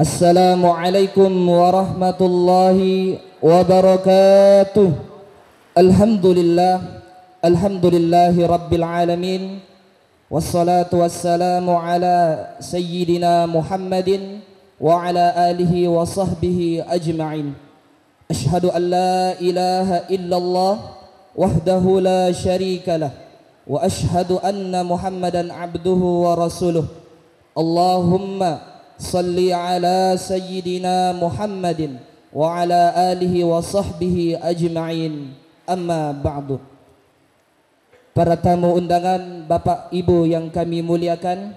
Assalamualaikum warahmatullahi wabarakatuh. Alhamdulillahi rabbil alamin. Wassalatu wassalamu ala sayyidina Muhammadin wa ala alihi wa sahbihi ajma'in. Ashhadu an la ilaha illallah wahdahu la syarika lah, wa ashhadu anna Muhammadan abduhu wa rasuluh. Allahumma salli ala sayyidina Muhammadin wa ala alihi wa sahbihi ajma'in. Amma ba'du. Para tamu undangan, Bapak Ibu yang kami muliakan,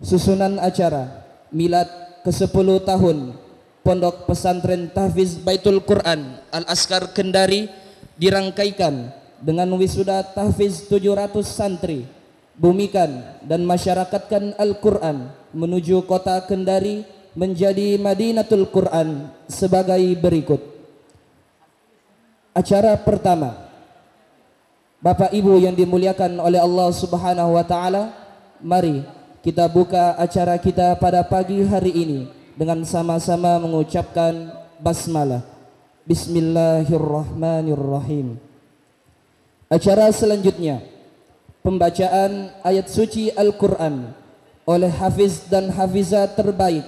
susunan acara milad ke-10 tahun Pondok Pesantren Tahfiz Baitul Quran Al-Askar Kendari dirangkaikan dengan wisuda tahfiz 700 santri, bumikan dan masyarakatkan Al-Quran menuju kota Kendari menjadi Madinatul Quran sebagai berikut. Acara pertama, Bapak Ibu yang dimuliakan oleh Allah Subhanahu wa taala, mari kita buka acara kita pada pagi hari ini dengan sama-sama mengucapkan basmalah. Bismillahirrahmanirrahim. Acara selanjutnya, pembacaan ayat suci Al-Quran oleh hafiz dan hafizah terbaik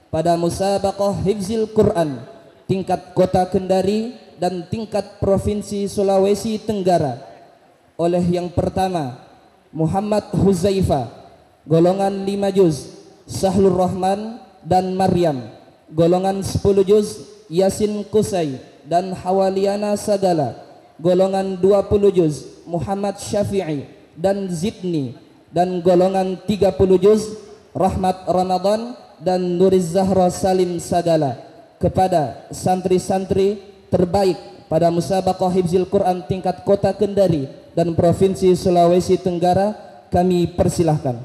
pada musabaqah hifzil Quran tingkat kota Kendari dan tingkat provinsi Sulawesi Tenggara oleh yang pertama Muhammad Huzaifa golongan 5 juz, Sahlur Rahman dan Maryam golongan 10 juz, Yasin Kusai dan Hawaliana Sagala golongan 20 juz, Muhammad Syafi'i dan Zidni, dan golongan 30 juz, Rahmat Ramadan dan Nuriz Zahra Salim Sagala. Kepada santri-santri terbaik pada musabaqah hifzil Quran tingkat kota Kendari dan provinsi Sulawesi Tenggara kami persilahkan.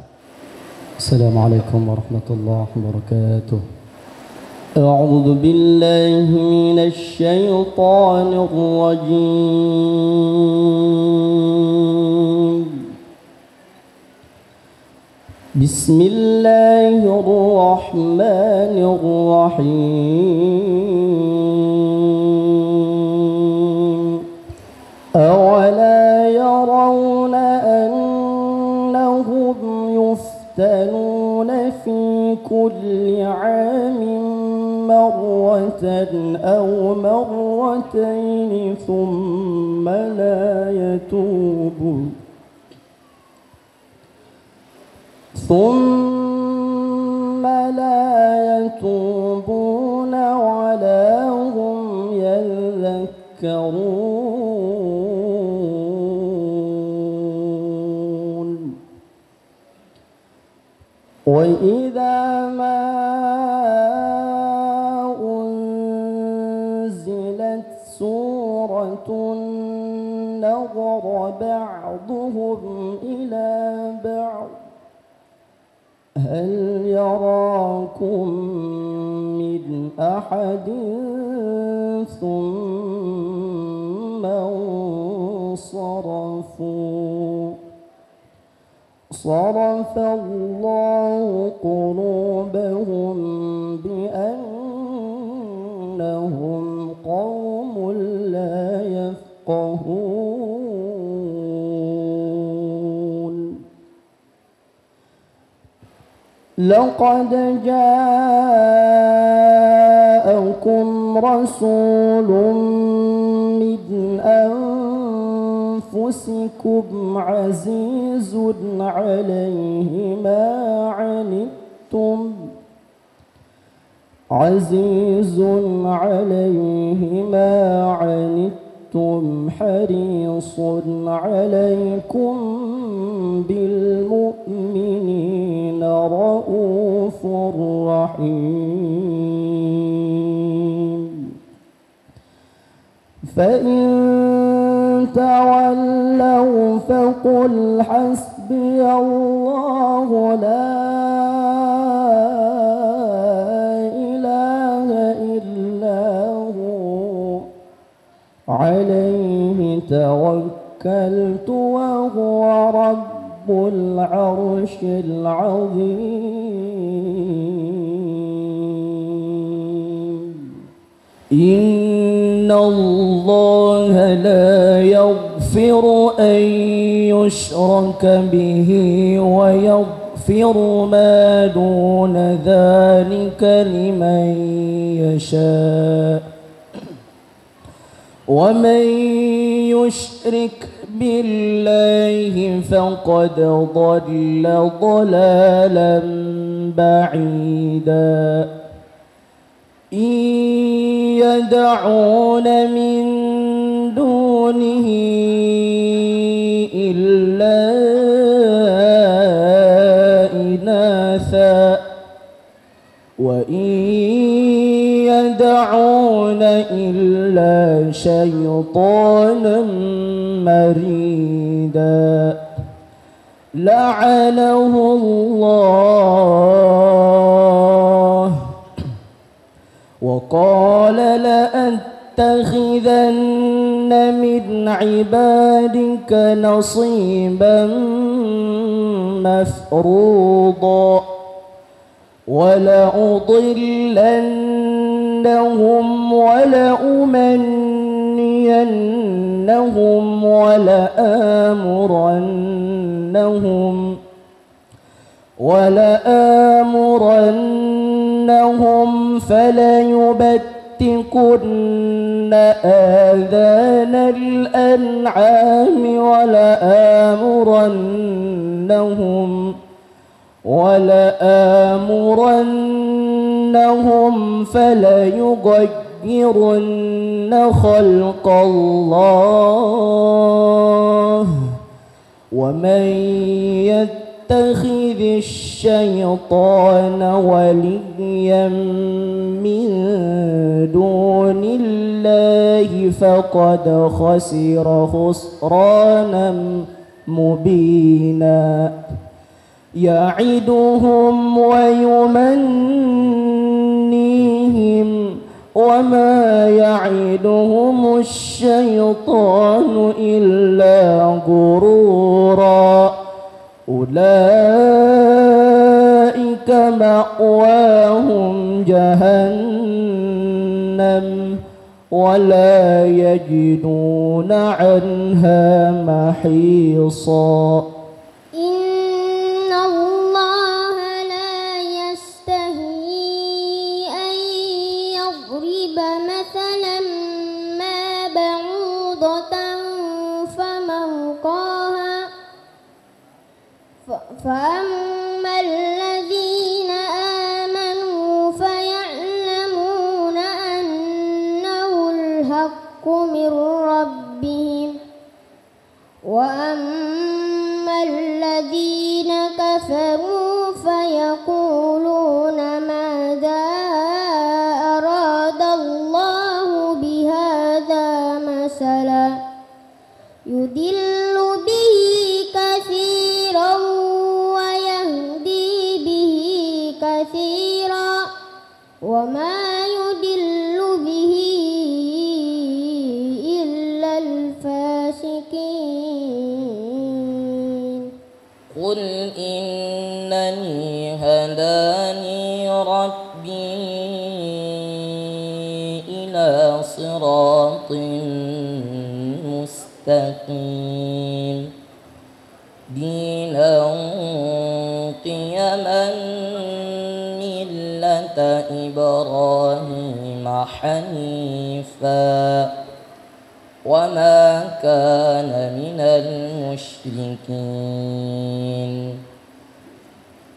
Assalamualaikum warahmatullahi wabarakatuh. أعوذ بالله من الشيطان الرجيم. بسم الله الرحمن الرحيم. أولا يرون أنهم يفتنون في كل عام مرة أو مرتين ثم لا يتوبون ولا هم يذكرون. وإذا ما سورة نظر بعضهم إلى بعض هل يراكم من أحد ثم انصرفوا. صرف الله قلوبهم بأنهم قوم لا يفقهون. لقد جاءكم رسول من أنفسكم عزيز عليه ما عنتم حريص عليكم بالمؤمنين رؤوف رحيم. فإن تولوا فقل حسبي الله لا إله إلا هو عليه توكلت وهو رب العرش العظيم. إن الله لا يغفر أن يشرك به ويغفر ما دون ذلك لمن يشاء ومن يشرك بالله فقد ضل ضلالا بعيدا إن يدعون من دونه إلا إناثا وإن يدعون إلا شيطانا مريدا لعنه الله وقال لأتخذن من عبادك نصيبا مفروضا ولأضلنهم ولأمنينهم ولآمرنهم فليبتكن آذان الأنعام ولآمرنهم فليغيرن خلق الله ومن يتخذ الشيطان وليا من دون الله فقد خسر خسرانا مبينا يعدهم ويمنيهم وما يعدهم الشيطان إلا غرورا أولئك مأواهم جهنم ولا يجدون عنها محيصا إن الله لا يستحيي أن يضرب مثلا ما بعوضة فأما الذين آمنوا فيعلمون أنه الحق من ربهم وأما الذين كفروا فيقولون ماذا أراد الله بهذا مثلا يضل به كثيرا ويهدي به كثيرا وما يضل به إلا الفاسقين قل إنني هداني ربي إلى صراط مستقيم دينا قيما ملة إبراهيم حنيفا وما كان من المشركين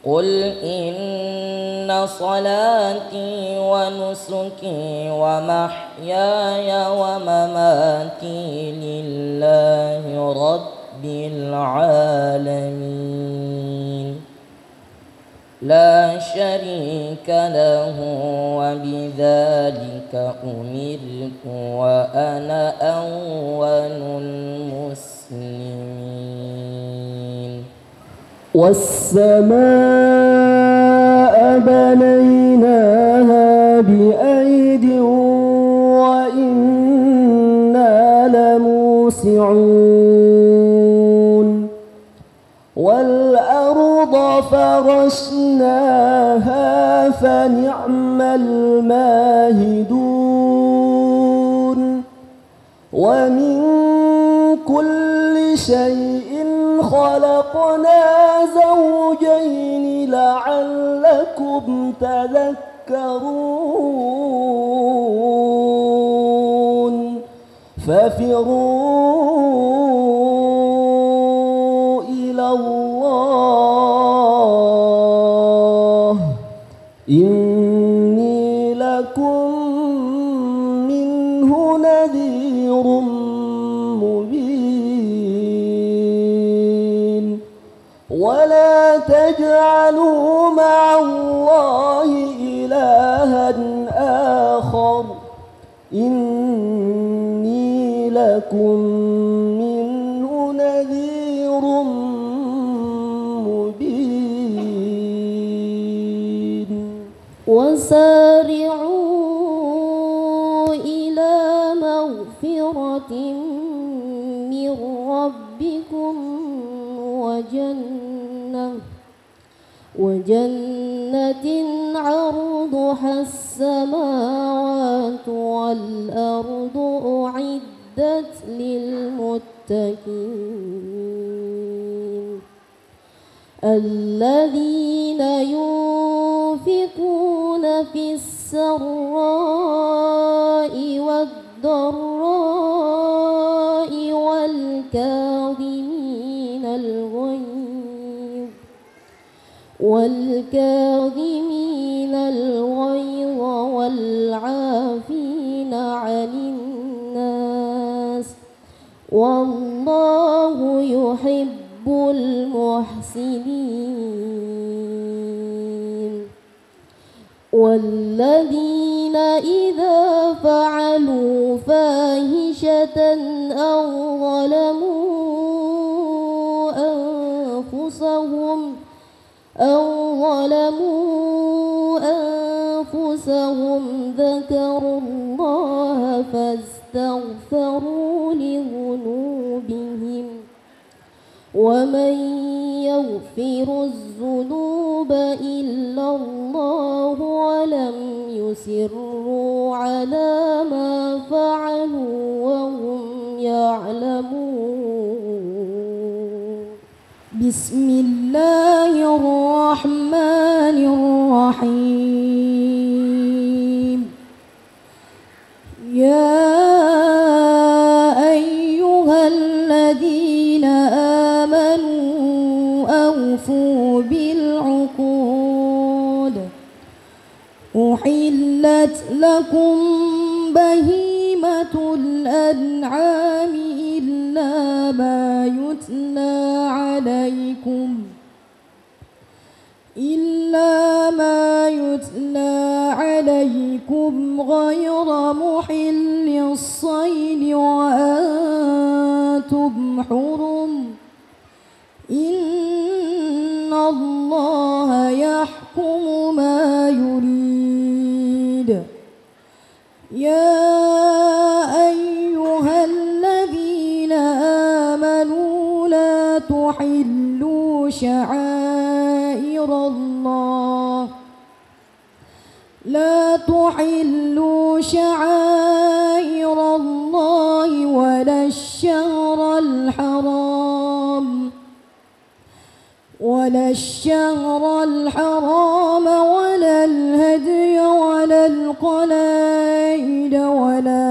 قل إن صلاتي ونسكي ومحياي ومماتي لله رب العالمين لا شريك له وبذلك أمرت وأنا أول المسلمين والسماء بنيناها بأيد وإنا لموسعون والأرض فرشناها فنعم الماهدون ومن كل شيء خلقنا زوجين لعلكم تذكرون ففروا إلى الله إني لكم منه نذير مبين ولا تجعلوا مع الله إلها آخر إني لكم منه نذير مبين وسارعوا إلى مغفرة من ربكم وجنة عرضها السماوات والأرض أعدت للمتقين الذين ينفقون في السراء والضراء والكاظمين الغيظ والعافين عن الناس والله يحب المحسنين والذين إذا فعلوا فاحشة أو ظلموا أنفسهم ذكروا الله فاستغفروا لذنوبهم ومن يغفر الذنوب إلا الله ولم يصروا على ما فعلوا وهم يعلمون. بسم الله الرحمن الرحيم. يا أيها الذين آمنوا أوفوا بالعقود أحلت لكم بهيمة الأنعام إلا ما يتلى عليكم غير محل الصيد وأنتم حرم إن الله يحكم ما يريد. يا أيها الذين آمنوا لا تحلوا شعائر الله ولا الشهر الحرام ولا الهدي ولا القلائد ولا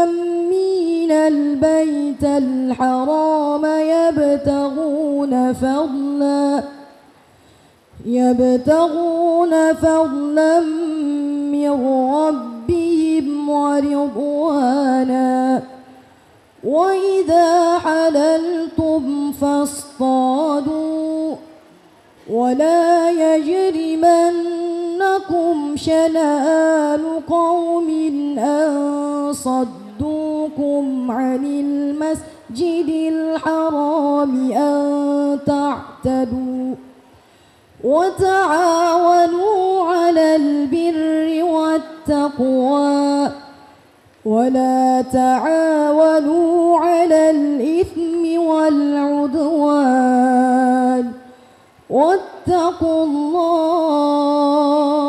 آمين البيت الحرام يبتغون فضلا من ربهم ورضوانا وإذا حللتم فاصطادوا ولا يجرمنكم شنآن قوم أن صدوكم عن المسجد الحرام أن تعتدوا وتعاونوا على البر والتقوى ولا تعاونوا على الإثم والعدوان واتقوا الله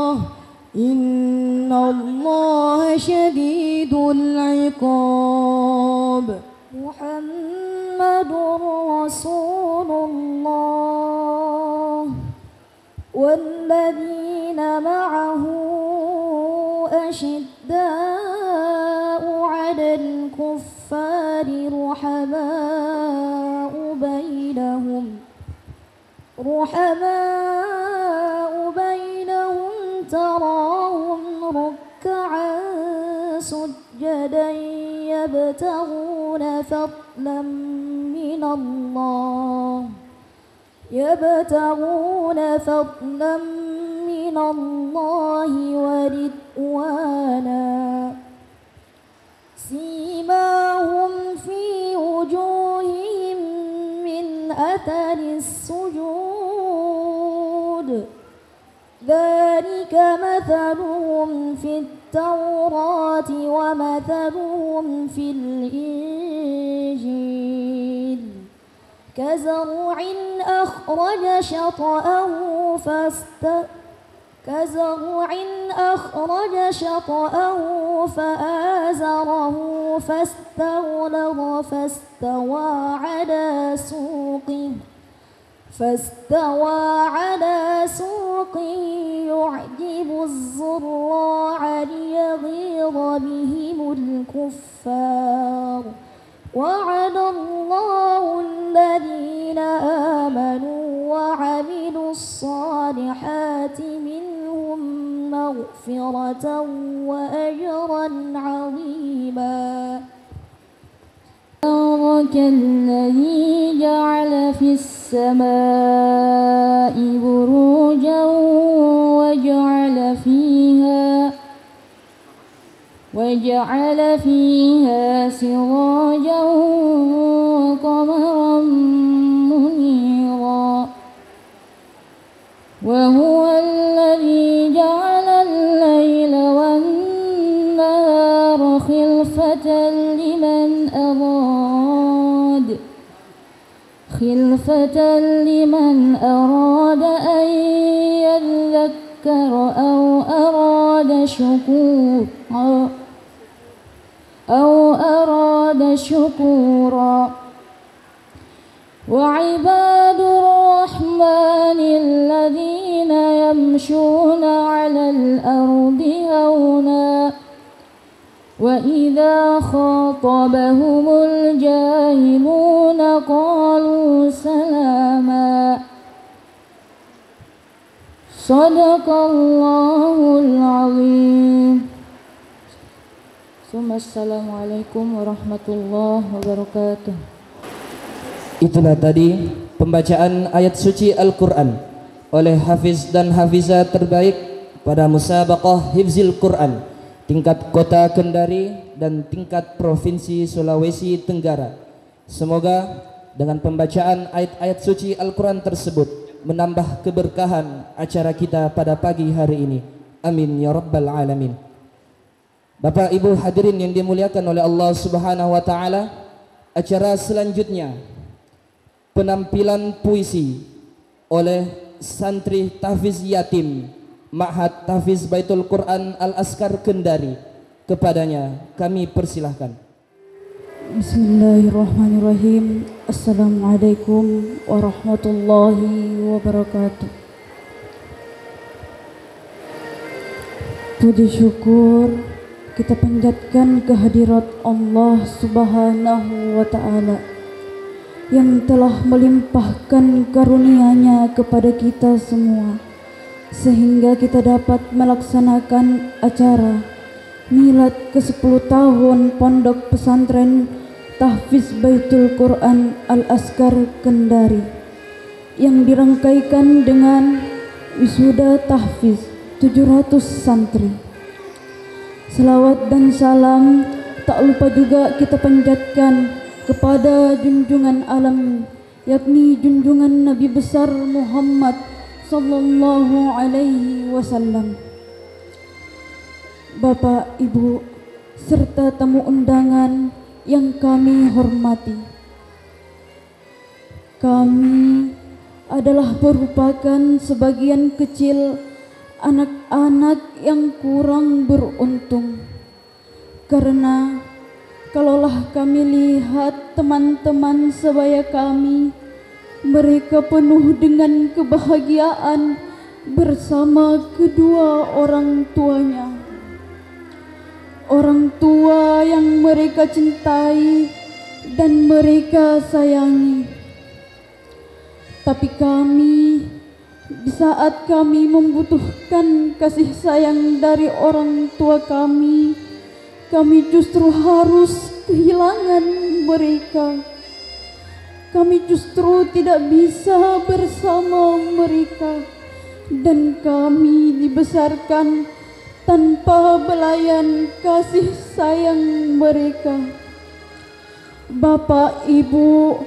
الله والذين معه أشداء على الكفار رحماء بينهم تراهم ركعا سجدا يبتغون فضلا من الله ورضوانا سيماهم في وجوههم من أثر السجود ذلك مثلهم في التوراة ومثلهم في الإنجيل كزرع أخرج شطأه فآزره فاستغلظ فاستوى على سوقه يعجب الزراع ليغيظ بهم الكفار وعد الله الذين آمنوا وعملوا الصالحات منهم مغفرة وأجرا عظيما تبارك الذي جعل في السماء بروجا وجعل فيها سراجا وقمرا منيرا وهو الذي جعل الليل والنهار خلفة لمن أراد أن يذكر أو أراد شكورا وعباد الرحمن الذين يمشون على الأرض هونا وإذا خاطبهم الجاهلون قالوا سلاما صدق الله العظيم. Assalamualaikum warahmatullahi wabarakatuh. Itulah tadi pembacaan ayat suci Al-Quran oleh hafiz dan hafizah terbaik pada musabaqah hifzil Quran tingkat kota Kendari dan tingkat provinsi Sulawesi Tenggara. Semoga dengan pembacaan ayat-ayat suci Al-Quran tersebut menambah keberkahan acara kita pada pagi hari ini. Amin ya rabbal alamin. Bapak Ibu hadirin yang dimuliakan oleh Allah Subhanahu wa taala, acara selanjutnya penampilan puisi oleh santri tahfiz yatim Ma'had Tahfiz Baitul Quran Al-Askar Kendari. Kepadanya kami persilahkan. Bismillahirrahmanirrahim. Assalamualaikum warahmatullahi wabarakatuh. Puji syukur kita panjatkan kehadirat Allah Subhanahu wa ta'ala yang telah melimpahkan karunia-Nya kepada kita semua sehingga kita dapat melaksanakan acara milad ke-10 tahun Pondok Pesantren Tahfiz Baitul Quran Al-Askar Kendari yang dirangkaikan dengan wisuda tahfiz 700 santri. Selawat dan salam tak lupa juga kita panjatkan kepada junjungan alam, yakni junjungan Nabi besar Muhammad sallallahu alaihi wasallam. Bapak, Ibu, serta tamu undangan yang kami hormati. Kami adalah merupakan sebagian kecil anak-anak yang kurang beruntung, karena kalaulah kami lihat teman-teman sebaya kami mereka penuh dengan kebahagiaan bersama kedua orang tuanya. Orang tua yang mereka cintai dan mereka sayangi. Tapi kami, di saat kami membutuhkan kasih sayang dari orang tua kami justru harus kehilangan mereka. Kami justru tidak bisa bersama mereka, dan kami dibesarkan tanpa belayan kasih sayang mereka. Bapak, Ibu,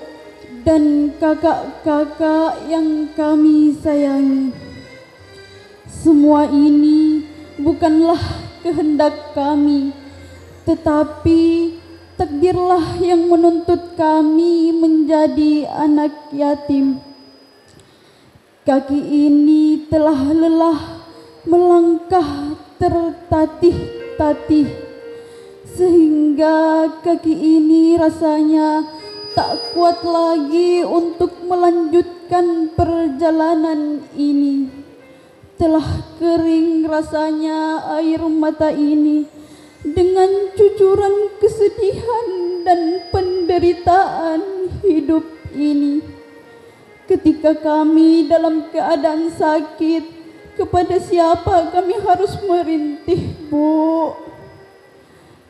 dan kakak-kakak yang kami sayangi, semua ini bukanlah kehendak kami, tetapi takdirlah yang menuntut kami menjadi anak yatim. Kaki ini telah lelah melangkah tertatih-tatih, sehingga kaki ini rasanya tak kuat lagi untuk melanjutkan perjalanan ini. Telah kering rasanya air mata ini dengan cucuran kesedihan dan penderitaan hidup ini. Ketika kami dalam keadaan sakit, kepada siapa kami harus merintih, Bu?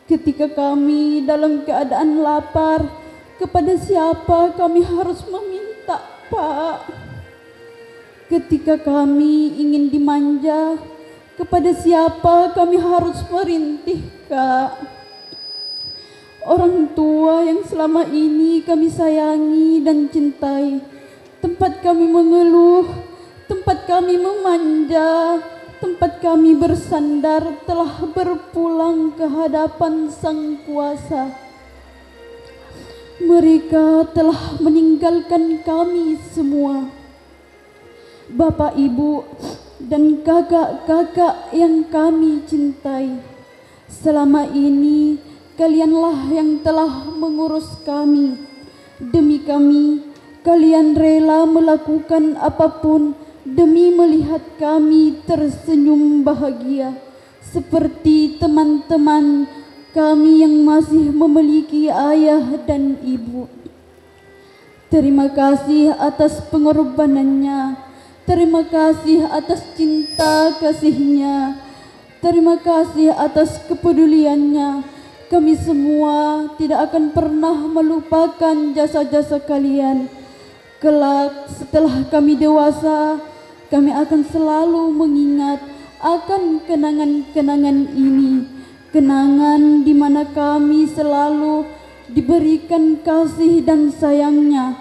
Ketika kami dalam keadaan lapar, kepada siapa kami harus meminta, Pak? Ketika kami ingin dimanja, kepada siapa kami harus merintih, Kak? Orang tua yang selama ini kami sayangi dan cintai, tempat kami mengeluh, tempat kami memanja, tempat kami bersandar telah berpulang ke hadapan Sang Kuasa. Mereka telah meninggalkan kami semua. Bapak, Ibu, dan kakak-kakak yang kami cintai, selama ini kalianlah yang telah mengurus kami. Demi kami, kalian rela melakukan apapun demi melihat kami tersenyum bahagia, seperti teman-teman kami yang masih memiliki ayah dan ibu. Terima kasih atas pengorbanannya, terima kasih atas cinta kasihnya, terima kasih atas kepeduliannya. Kami semua tidak akan pernah melupakan jasa-jasa kalian. Kelak setelah kami dewasa, kami akan selalu mengingat akan kenangan-kenangan ini. Kenangan di mana kami selalu diberikan kasih dan sayangnya.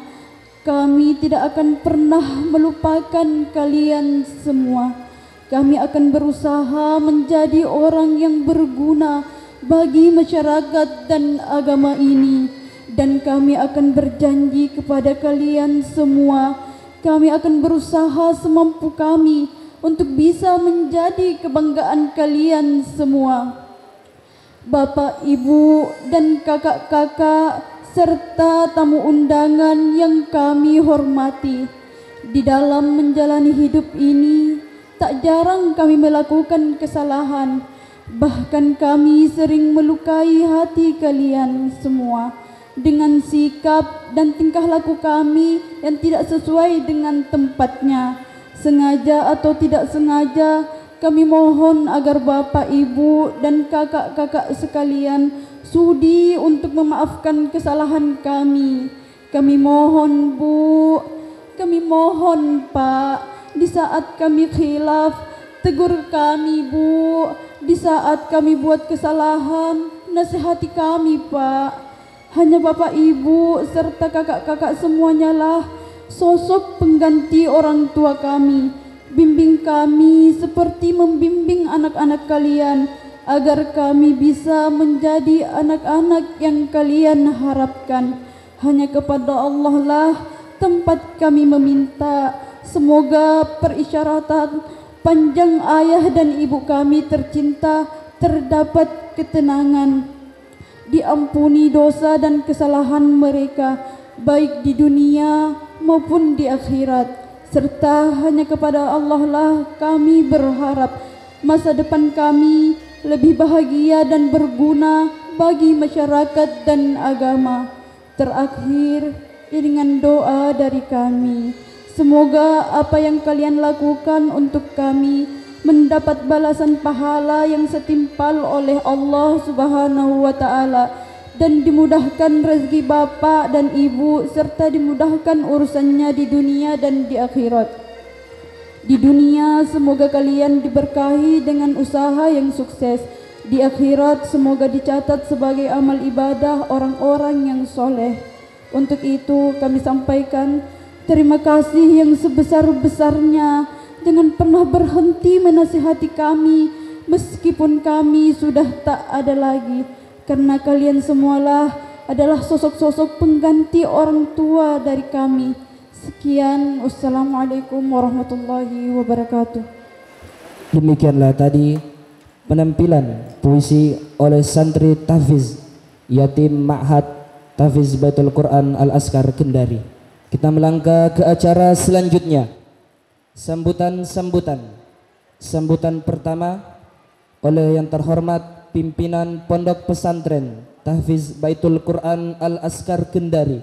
Kami tidak akan pernah melupakan kalian semua. Kami akan berusaha menjadi orang yang berguna bagi masyarakat dan agama ini. Dan kami akan berjanji kepada kalian semua, kami akan berusaha semampu kami untuk bisa menjadi kebanggaan kalian semua. Bapak, Ibu, dan kakak-kakak, serta tamu undangan yang kami hormati, di dalam menjalani hidup ini, tak jarang kami melakukan kesalahan. Bahkan kami sering melukai hati kalian semua dengan sikap dan tingkah laku kami yang tidak sesuai dengan tempatnya. Sengaja atau tidak sengaja, kami mohon agar Bapak, Ibu, dan kakak-kakak sekalian sudi untuk memaafkan kesalahan kami. Kami mohon, Bu, kami mohon, Pak, di saat kami khilaf, tegur kami, Bu. Di saat kami buat kesalahan, nasihati kami, Pak. Hanya Bapak, Ibu, serta kakak-kakak semuanya lah sosok pengganti orang tua kami. Bimbing kami seperti membimbing anak-anak kalian, agar kami bisa menjadi anak-anak yang kalian harapkan. Hanya kepada Allah lah tempat kami meminta. Semoga perisyaratan panjang ayah dan ibu kami tercinta terdapat ketenangan. Diampuni dosa dan kesalahan mereka, baik di dunia maupun di akhirat, serta hanya kepada Allah lah kami berharap masa depan kami lebih bahagia dan berguna bagi masyarakat dan agama. Terakhir, dengan doa dari kami, semoga apa yang kalian lakukan untuk kami mendapat balasan pahala yang setimpal oleh Allah Subhanahu wa taala, dan dimudahkan rezeki bapak dan ibu, serta dimudahkan urusannya di dunia dan di akhirat. Di dunia semoga kalian diberkahi dengan usaha yang sukses. Di akhirat semoga dicatat sebagai amal ibadah orang-orang yang soleh. Untuk itu kami sampaikan terima kasih yang sebesar-besarnya, jangan pernah berhenti menasihati kami meskipun kami sudah tak ada lagi, karena kalian semualah adalah sosok-sosok pengganti orang tua dari kami. Sekian, wassalamualaikum warahmatullahi wabarakatuh. Demikianlah tadi penampilan puisi oleh santri tahfiz yatim Ma'had Tahfiz Baitul Quran Al-Askar Kendari. Kita melangkah ke acara selanjutnya. Sambutan pertama oleh yang terhormat pimpinan Pondok Pesantren Tahfiz Baitul Quran Al-Askar Kendari,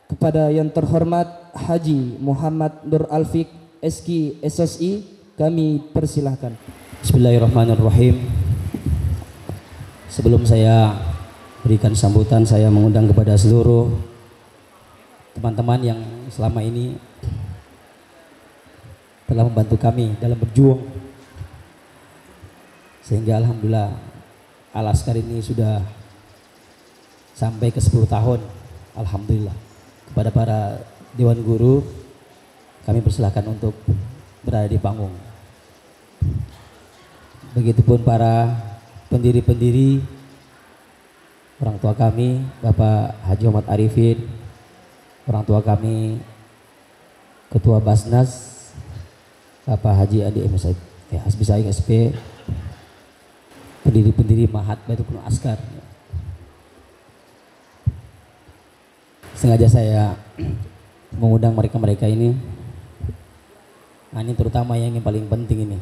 kepada yang terhormat Haji Muhammad Nur Alfiq SK SSI, kami persilahkan. Bismillahirrahmanirrahim. Sebelum saya berikan sambutan, saya mengundang kepada seluruh teman-teman yang selama ini telah membantu kami dalam berjuang, sehingga alhamdulillah Al-Askar ini sudah sampai ke 10 tahun. Alhamdulillah. Kepada para Dewan Guru, kami persilahkan untuk berada di panggung. Begitupun para pendiri-pendiri, orang tua kami, Bapak Haji Muhammad Arifin, orang tua kami, Ketua Basnas, Bapak Haji Adi MSI, Hasbi Saing SP, pendiri-pendiri Ma'had Baitul Quran Askar. Sengaja saya mengundang mereka-mereka ini. Nah, ini terutama yang paling penting ini,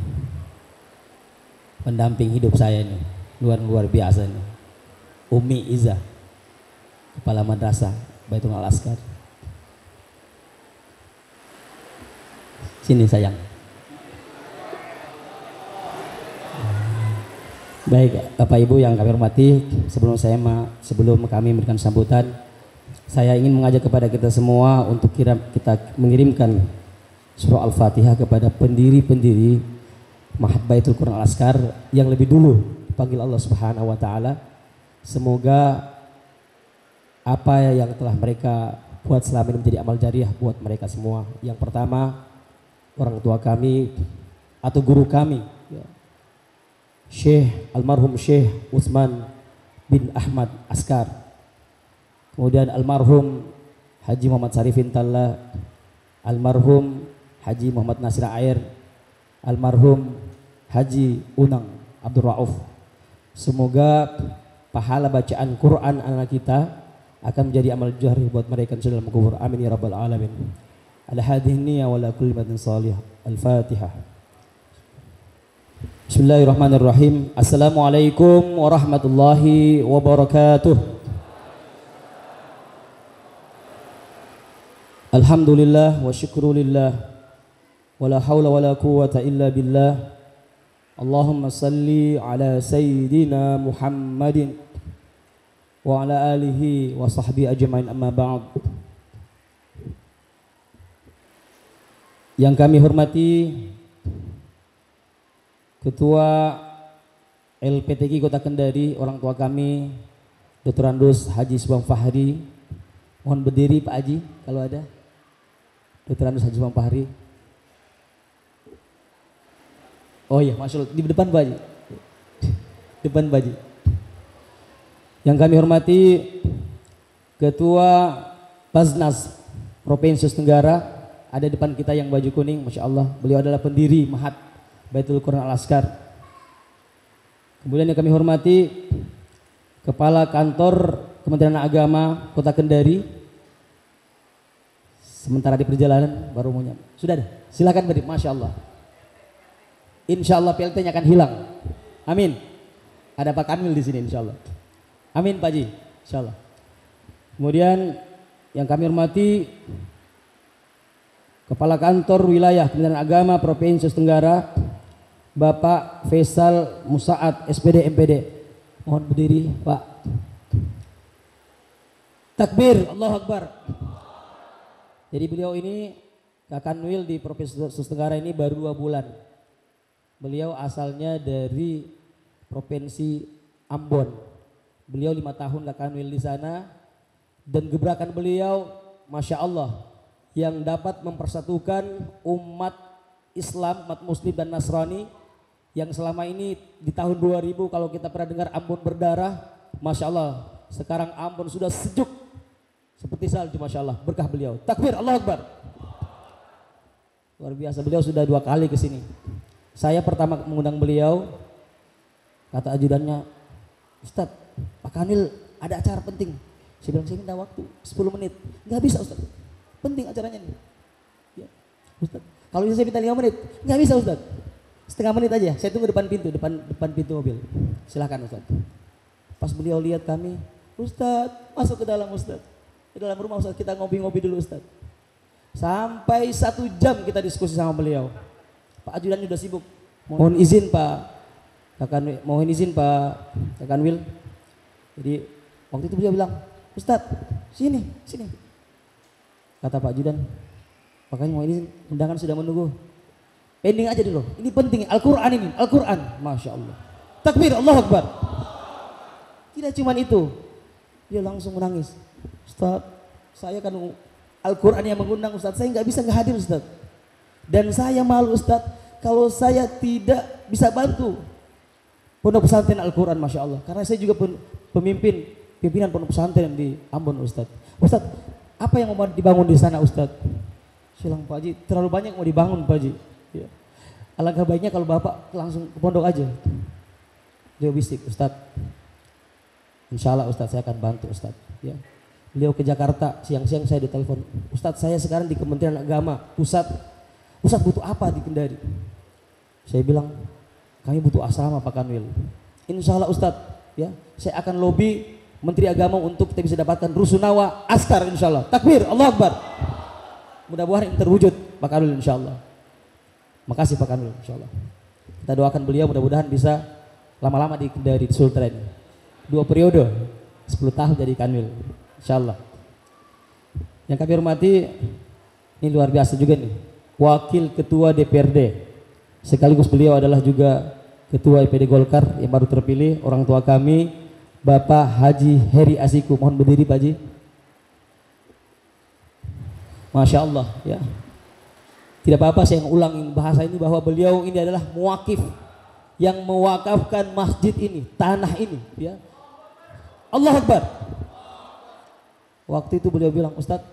pendamping hidup saya ini, luar biasa ini, Umi Iza, Kepala Madrasah Baitul Al-Askar. Sini sayang. Baik, Bapak Ibu yang kami hormati, sebelum kami memberikan sambutan, saya ingin mengajak kepada kita semua untuk kita mengirimkan surah Al-Fatihah kepada pendiri-pendiri Ma'had Baitul Quran Al-Askar yang lebih dulu dipanggil Allah Subhanahu wa taala. Semoga apa yang telah mereka buat selama ini menjadi amal jariah buat mereka semua. Yang pertama, orang tua kami atau guru kami, Syekh almarhum Syekh Utsman bin Ahmad Askar. Kemudian almarhum Haji Muhammad Sarifin Talla, almarhum Haji Muhammad Nasir Air, almarhum Haji Unang Abdul Rauf. Semoga pahala bacaan Quran anak kita akan menjadi amal jari buat mereka dalam kubur. Amin ya rabbal alamin. Al-hadhihi wa la kulli madin salih. Al-Fatihah. Bismillahirrahmanirrahim. Assalamualaikum warahmatullahi wabarakatuh. Alhamdulillah wa syukrulillah wa la hawla wa la quwwata illa billah. Allahumma salli ala sayyidina Muhammadin wa ala alihi wa sahbihi ajma'in, amma ba'd. Yang kami hormati Ketua LPTQ Kota Kendari, orang tua kami Dr. Andus Haji Subang Fahri. Mohon berdiri Pak Haji kalau ada. Dr. Andus Haji Subang Fahri. Oh iya, maksud di depan Pak Haji. Depan Pak Haji. Yang kami hormati Ketua Basnas Provinsi Tenggara, ada depan kita yang baju kuning, Masya Allah. Beliau adalah pendiri Ma'had Baitul Quran Al-Askar. Kemudian yang kami hormati Kepala Kantor Kementerian Agama Kota Kendari, Sementara di perjalanan baru mau nyampe. Sudah ada. Silakan beri. Masya Allah. Insya Allah PLT-nya akan hilang. Amin. Ada Pak Kamil di sini insya Allah. Amin Pak Haji. Insya Allah. Kemudian yang kami hormati Kepala Kantor Wilayah Kementerian Agama Provinsi Sulawesi Tenggara, Bapak Faisal Musaad SPD MPD. Mohon berdiri Pak. Takbir, Allahu Akbar. Jadi beliau ini Kakanwil di Provinsi Sulawesi Tenggara ini baru 2 bulan. Beliau asalnya dari Provinsi Ambon. Beliau 5 tahun Kakanwil di sana dan gebrakan beliau Masya Allah yang dapat mempersatukan umat Islam, umat Muslim dan Nasrani yang selama ini di tahun 2000 kalau kita pernah dengar Ambon berdarah, Masya Allah sekarang Ambon sudah sejuk seperti salju, Masya Allah, berkah beliau. Takbir, Allahu Akbar. Luar biasa, beliau sudah 2 kali ke sini. Saya pertama mengundang beliau, kata ajudannya, Ustadz, Pak Kanil ada acara penting. Saya bilang, saya minta waktu 10 menit. Nggak bisa Ustadz, penting acaranya nih. Ya, Ustadz, kalau bisa saya minta 5 menit, nggak bisa Ustadz. Setengah menit aja, saya tunggu depan pintu mobil. Silakan Ustadz. Pas beliau lihat kami, Ustadz, masuk ke dalam Ustadz. Di dalam rumah Ustadz, kita ngopi-ngopi dulu Ustadz. Sampai 1 jam kita diskusi sama beliau. Pak ajudannya udah sibuk. Mohon izin Pak Kakanwil. Jadi waktu itu beliau bilang, Ustadz, sini. Kata Pak ajudan, makanya mohon izin, undangan sudah menunggu. Pending aja dulu. Ini penting, Al-Quran ini, Al-Quran. Masya Allah. Takbir, Allahu Akbar. Tidak cuma itu. Dia langsung menangis. Ustadz, saya kan Al-Quran yang mengundang Ustadz, saya nggak bisa nggak hadir Ustadz. Dan saya malu Ustadz, kalau saya tidak bisa bantu pondok pesantren Al-Quran, Masya Allah. Karena saya juga pimpinan pondok pesantren di Ambon Ustadz. Ustadz, apa yang mau dibangun di sana Ustadz? Saya bilang, Pak Haji, terlalu banyak mau dibangun Pak Haji. Ya. Alangkah baiknya kalau Bapak langsung ke pondok aja. Dia bisik, Ustadz, insya Allah Ustadz saya akan bantu Ustadz. Ya. Beliau ke Jakarta, siang-siang saya ditelepon, Ustadz saya sekarang di Kementerian Agama pusat, Ustadz butuh apa di Kendari? Saya bilang, kami butuh asrama Pak Kanwil. Insya Allah Ustadz, ya, saya akan lobby Menteri Agama untuk kita bisa dapatkan Rusunawa Askar insya Allah. Takbir, Allahu Akbar. Mudah-mudahan ini terwujud Pak Kanwil insya Allah. Makasih Pak Kanwil insya Allah. Kita doakan beliau mudah-mudahan bisa lama-lama di Kendari, di Sultren. 2 periode, 10 tahun jadi Kanwil. Insyaallah. Yang kami hormati, ini luar biasa juga nih, Wakil Ketua DPRD, sekaligus beliau adalah juga Ketua IPD Golkar yang baru terpilih, orang tua kami, Bapak Haji Heri Asiku. Mohon berdiri Pak Haji. Masya Allah ya. Tidak apa-apa saya ulangin bahasa ini bahwa beliau ini adalah muwakif yang mewakafkan masjid ini, tanah ini ya. Allahu Akbar. Waktu itu beliau bilang, Ustadz,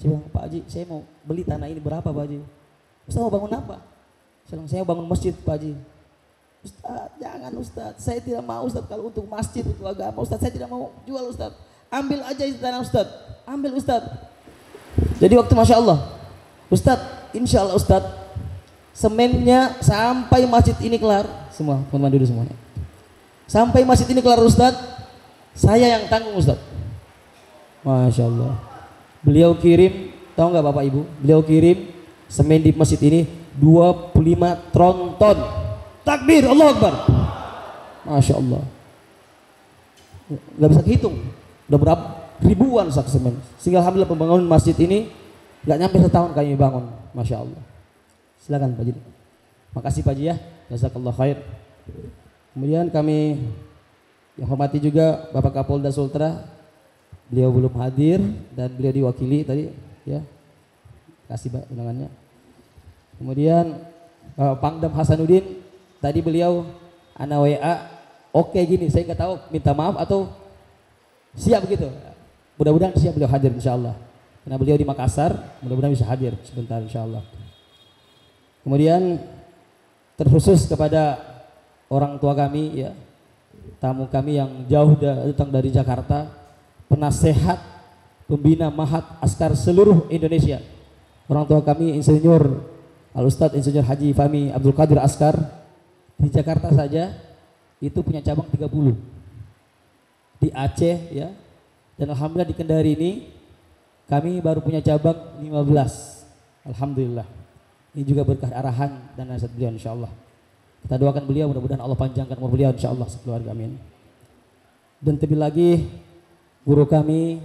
saya bilang, Pak Haji, saya mau beli tanah ini berapa Pak Haji? Ustadz mau bangun apa? Saya bilang, saya mau bangun masjid Pak Haji. Ustadz, jangan Ustadz, saya tidak mau Ustadz, kalau untuk masjid, untuk agama Ustadz, saya tidak mau jual Ustadz. Ambil aja itu tanah Ustadz, ambil Ustadz. Jadi waktu Masya Allah, Ustadz, insya Allah Ustadz, semennya sampai masjid ini kelar, semua, teman-teman dulu semuanya. Sampai masjid ini kelar Ustadz, saya yang tanggung Ustadz. Masya Allah. Beliau kirim, tahu nggak Bapak Ibu? Beliau kirim semen di masjid ini 25 tronton. Takbir, Allahu Akbar. Masya Allah. Nggak bisa dihitung. Udah berapa ribuan sak semen. Sehingga alhamdulillah pembangunan masjid ini nggak nyampe setahun kami bangun. Masya Allah. Silakan Pak Haji. Makasih Pak Haji ya. Jazakallah khair. Kemudian kami yang hormati juga Bapak Kapolda Sultra. Beliau belum hadir dan beliau diwakili tadi ya. Kasih Pak undangannya. Kemudian Pangdam Hasanuddin tadi beliau ana WA oke gini, saya nggak tahu minta maaf atau siap begitu. Mudah-mudahan siap beliau hadir insyaallah. Karena beliau di Makassar, mudah-mudahan bisa hadir sebentar insyaallah. Kemudian terkhusus kepada orang tua kami ya, tamu kami yang jauh datang dari Jakarta, penasehat pembina Mahat Askar seluruh Indonesia, Orang tua kami Insinyur Al-Ustadz Insinyur Haji Fahmi Abdul Qadir Askar di Jakarta saja itu punya cabang 30. Di Aceh ya. Dan alhamdulillah di Kendari ini kami baru punya cabang 15. Alhamdulillah. Ini juga berkah arahan dan nasihat beliau insyaallah. Kita doakan beliau mudah-mudahan Allah panjangkan umur beliau insyaallah sekeluarga, amin. Dan terlebih lagi guru kami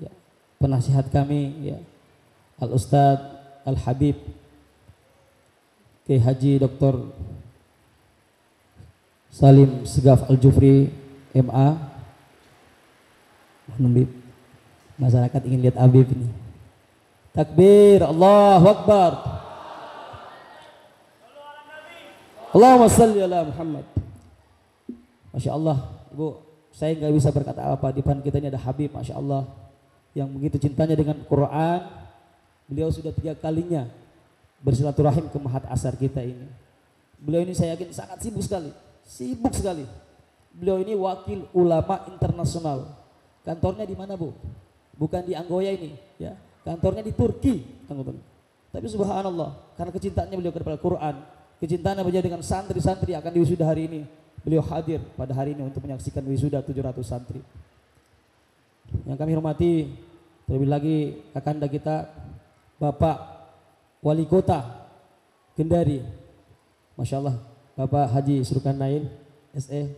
ya, penasihat kami ya, Al-Ustadz Al-Habib Kiai Haji Dr. Salim Segaf Al-Jufri MA. Masyarakat ingin lihat Habib ini. Takbir, Allahu Akbar. Allahumma salli ala Muhammad. Masya Allah, Ibu, saya nggak bisa berkata apa, di depan kita ini ada Habib, Masya Allah, yang begitu cintanya dengan Quran. Beliau sudah 3 kalinya bersilaturahim ke Mahat Asar kita ini. Beliau ini saya yakin sangat sibuk sekali. Beliau ini wakil ulama internasional. Kantornya di mana, Bu? Bukan di Anggoya ini, ya. Kantornya di Turki, teman-teman. Tapi subhanallah, karena kecintaannya beliau kepada Quran, kecintaannya beliau dengan santri-santri yang akan diwisuda hari ini, beliau hadir pada hari ini untuk menyaksikan wisuda 700 santri. Yang kami hormati, terlebih lagi kakanda kita, Bapak Wali Kota Kendari, Masya Allah, Bapak Haji Surkanain SE,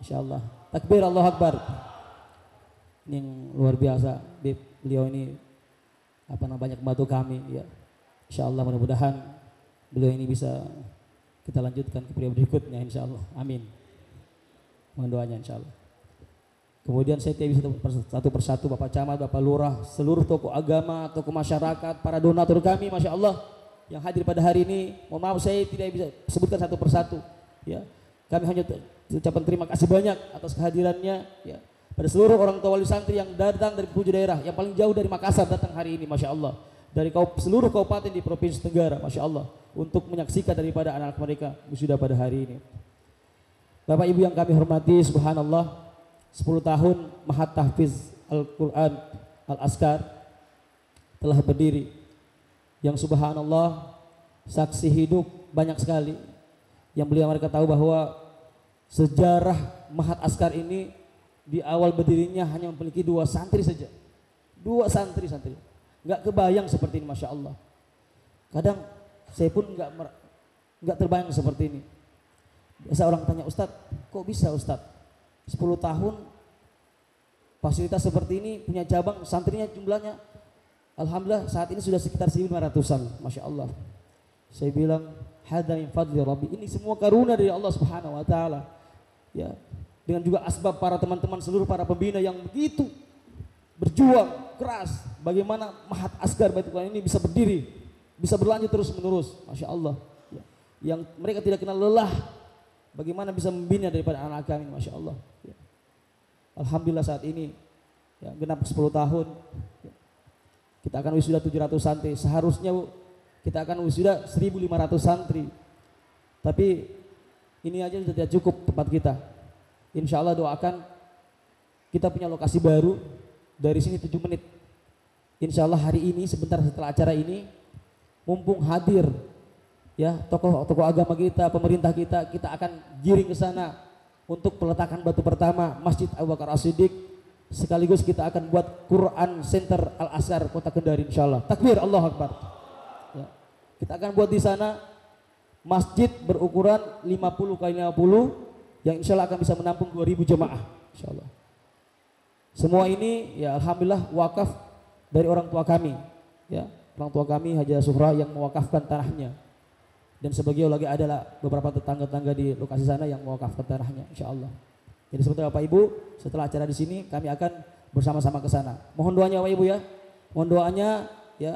Masya Allah. Takbir, Allahu Akbar. Ini yang luar biasa, beliau ini banyak membantu kami ya. Insya Allah mudah-mudahan beliau ini bisa kita lanjutkan ke periode berikutnya insya Allah, amin. Mohon doanya insya Allah. Kemudian saya tidak bisa satu persatu Bapak Camat, Bapak Lurah, seluruh tokoh agama, tokoh masyarakat, para donatur kami, Masya Allah yang hadir pada hari ini. Mohon maaf saya tidak bisa sebutkan satu persatu ya. Kami hanya ucapan terima kasih banyak atas kehadirannya ya. Pada seluruh orang tua wali santri yang datang dari 7 daerah, yang paling jauh dari Makassar datang hari ini, Masya Allah. Dari seluruh kabupaten di Provinsi Tenggara, Masya Allah, untuk menyaksikan daripada anak-anak mereka wisuda pada hari ini. Bapak Ibu yang kami hormati, subhanallah, 10 tahun Mahat Tahfiz Al-Quran Al-Askar telah berdiri. Yang subhanallah, saksi hidup banyak sekali. Yang beliau mereka tahu bahwa sejarah Mahat Askar ini di awal berdirinya hanya memiliki 2 santri saja. 2 santri. Nggak kebayang seperti ini, Masya Allah. Kadang saya pun nggak terbayang seperti ini. Biasa orang tanya, Ustadz, kok bisa Ustadz? 10 tahun fasilitas seperti ini, punya cabang, santrinya jumlahnya alhamdulillah saat ini sudah sekitar 1.500-an, Masya Allah. Saya bilang, hadza min fadli Rabbi. Ini semua karunia dari Allah Subhanahu wa taala. Ya. Dengan juga asbab para teman-teman seluruh para pembina yang begitu berjuang keras bagaimana Mahat Askar Baitul Quran ini bisa berdiri, bisa berlanjut terus menerus, Masya Allah ya. Yang mereka tidak kenal lelah, bagaimana bisa membina daripada anak kami, Masya Allah ya. Alhamdulillah saat ini ya, genap 10 tahun ya. Kita akan wisuda 700 santri. Seharusnya kita akan wisuda 1.500 santri, tapi ini aja sudah tidak cukup tempat kita. Insya Allah doakan kita punya lokasi baru dari sini 7 menit. Insya Allah hari ini sebentar setelah acara ini, mumpung hadir ya tokoh-tokoh agama kita, pemerintah kita akan giring ke sana untuk peletakan batu pertama Masjid Abu Bakar As-Siddiq. Sekaligus kita akan buat Quran Center Al-Azhar Kota Kendari insya Allah. Takbir, Allahu Akbar. Ya. Kita akan buat di sana masjid berukuran 50 kali 50 yang insya Allah akan bisa menampung 2.000 jemaah insya Allah. Semua ini ya alhamdulillah wakaf dari orang tua kami ya. Orang tua kami Haji Suhra yang mewakafkan tanahnya, dan sebagian lagi adalah beberapa tetangga-tetangga di lokasi sana yang mewakafkan tanahnya insya Allah. Jadi sebentar Bapak Ibu, setelah acara di sini kami akan bersama-sama ke sana. Mohon doanya Bapak Ibu ya. Mohon doanya ya,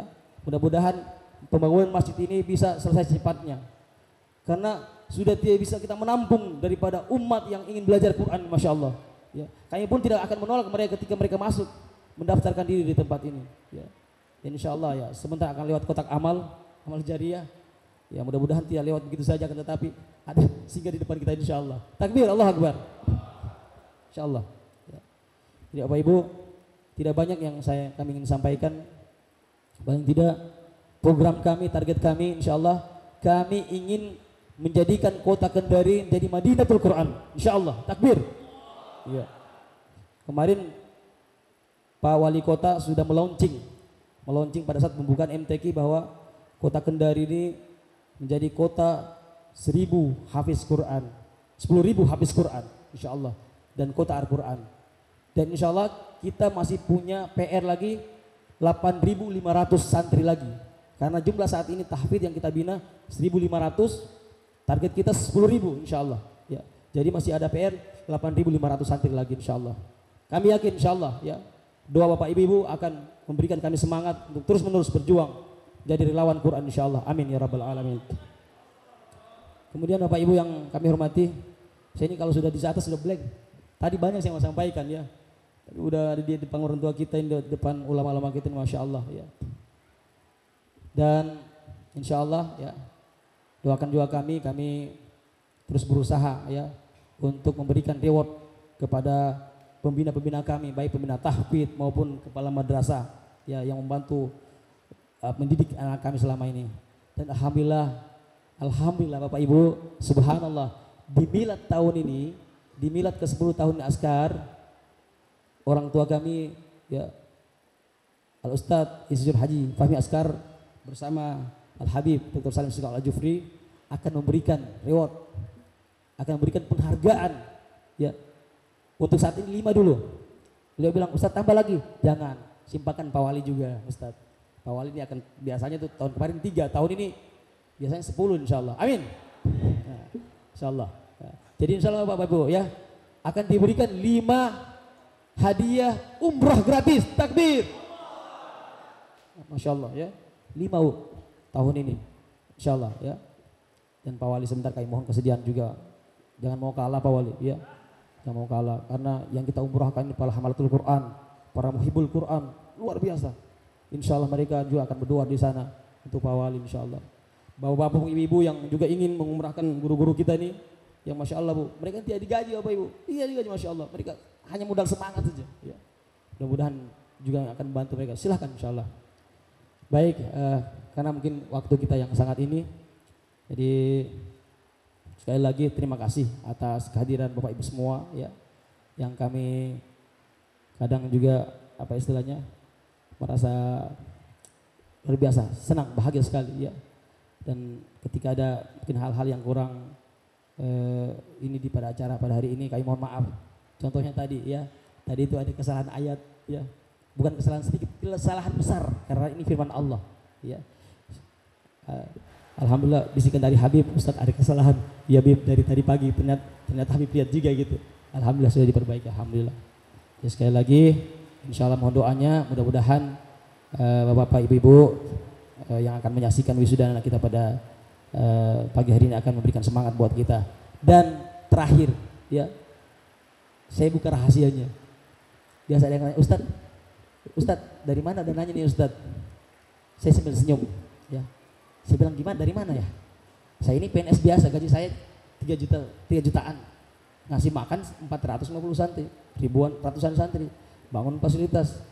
mudah-mudahan pembangunan masjid ini bisa selesai secepatnya. Karena sudah tidak bisa kita menampung daripada umat yang ingin belajar Quran, Masya Allah ya. Kami pun tidak akan menolak mereka ketika mereka masuk mendaftarkan diri di tempat ini ya. Dan insya Allah ya sebentar akan lewat kotak amal jariah ya, mudah-mudahan tidak lewat begitu saja, tetapi ada singgah di depan kita insya Allah. Takbir, Allah Akbar insya Allah ya. Jadi Bapak Ibu, tidak banyak yang kami ingin sampaikan. Paling tidak program kami, target kami insya Allah kami ingin menjadikan kota Kendari menjadi Madinatul Quran, insya Allah. Takbir. Ya. Kemarin Pak Wali Kota sudah meluncing pada saat pembukaan MTQ bahwa kota Kendari ini menjadi kota 1000 hafiz Quran, 10.000 hafiz Quran, insya Allah, dan kota Al-Quran. Dan insya Allah kita masih punya PR lagi 8.500 santri lagi. Karena jumlah saat ini tahfidz yang kita bina 1.500, target kita 10.000 insya Allah. Ya, jadi masih ada PR 8.500 santri lagi insya Allah. Kami yakin insya Allah ya, doa Bapak Ibu akan memberikan kami semangat untuk terus menerus berjuang jadi relawan Quran insya Allah. Amin ya rabbal alamin. Kemudian Bapak Ibu yang kami hormati, saya ini kalau sudah di atas sudah blank. Tadi banyak yang mau sampaikan ya. Tadi udah di depan orang tua kita, di depan ulama-ulama kita, masya Allah ya. Dan insya Allah ya, doakan juga kami terus berusaha ya untuk memberikan reward kepada pembina-pembina kami, baik pembina tahfidz maupun kepala madrasah ya yang membantu mendidik anak kami selama ini. Dan alhamdulillah Bapak Ibu, subhanallah, di milad tahun ini, di milad ke-10 tahun Askar, orang tua kami ya Al-Ustadz Insinyur Haji Fahmi Askar bersama Al-Habib Dr. Salim Segaf Al-Jufri akan memberikan reward, akan memberikan penghargaan ya. Untuk saat ini 5 dulu. Beliau bilang, Ustadz tambah lagi, jangan, simpakan Pak Wali juga Ustadz. Pak Wali ini akan biasanya tuh tahun kemarin 3, tahun ini biasanya 10 insya Allah. Amin. Nah, insya Allah. Nah, jadi insya Allah Bapak Ibu ya akan diberikan 5 hadiah umrah gratis. Takbir. Masya Allah ya. 5 tahun ini insya Allah ya. Dan Pak Wali sebentar kami mohon kesediaan juga, jangan mau kalah Pak Wali ya, jangan mau kalah, karena yang kita umrahkan ini para hamalatul Quran, para muhibbul Quran luar biasa. Insya Allah mereka juga akan berdoa di sana untuk Pak Wali insya Allah. Bapak-bapak, ibu-ibu yang juga ingin mengumrahkan guru-guru kita ini, yang masya Allah Bu, mereka tidak digaji Bapak Ibu, tidak digaji masya Allah, mereka hanya modal semangat saja ya. Mudah-mudahan juga akan membantu mereka, silahkan insya Allah. Baik, karena mungkin waktu kita yang sangat ini, jadi sekali lagi terima kasih atas kehadiran Bapak Ibu semua ya, yang kami kadang juga apa istilahnya merasa luar biasa, senang, bahagia sekali ya. Dan ketika ada mungkin hal-hal yang kurang ini di pada acara pada hari ini, kami mohon maaf. Contohnya tadi ya, tadi itu ada kesalahan ayat ya. Bukan kesalahan sedikit, kesalahan besar karena ini firman Allah ya. Alhamdulillah bisikan dari Habib, Ustaz ada kesalahan ya Habib dari tadi pagi, ternyata Habib lihat juga gitu. Alhamdulillah sudah diperbaiki, alhamdulillah ya. Sekali lagi insya Allah mohon doanya, mudah-mudahan Bapak Ibu yang akan menyaksikan wisuda anak kita pada pagi hari ini akan memberikan semangat buat kita. Dan terakhir ya, saya buka rahasianya. Biasa ada yang nanya, Ustadz dari mana dananya nih Ustadz? Saya sambil senyum ya. Saya bilang gimana, dari mana ya? Saya ini PNS biasa, gaji saya 3 jutaan. Ngasih makan 450 santri, ratusan santri, bangun fasilitas.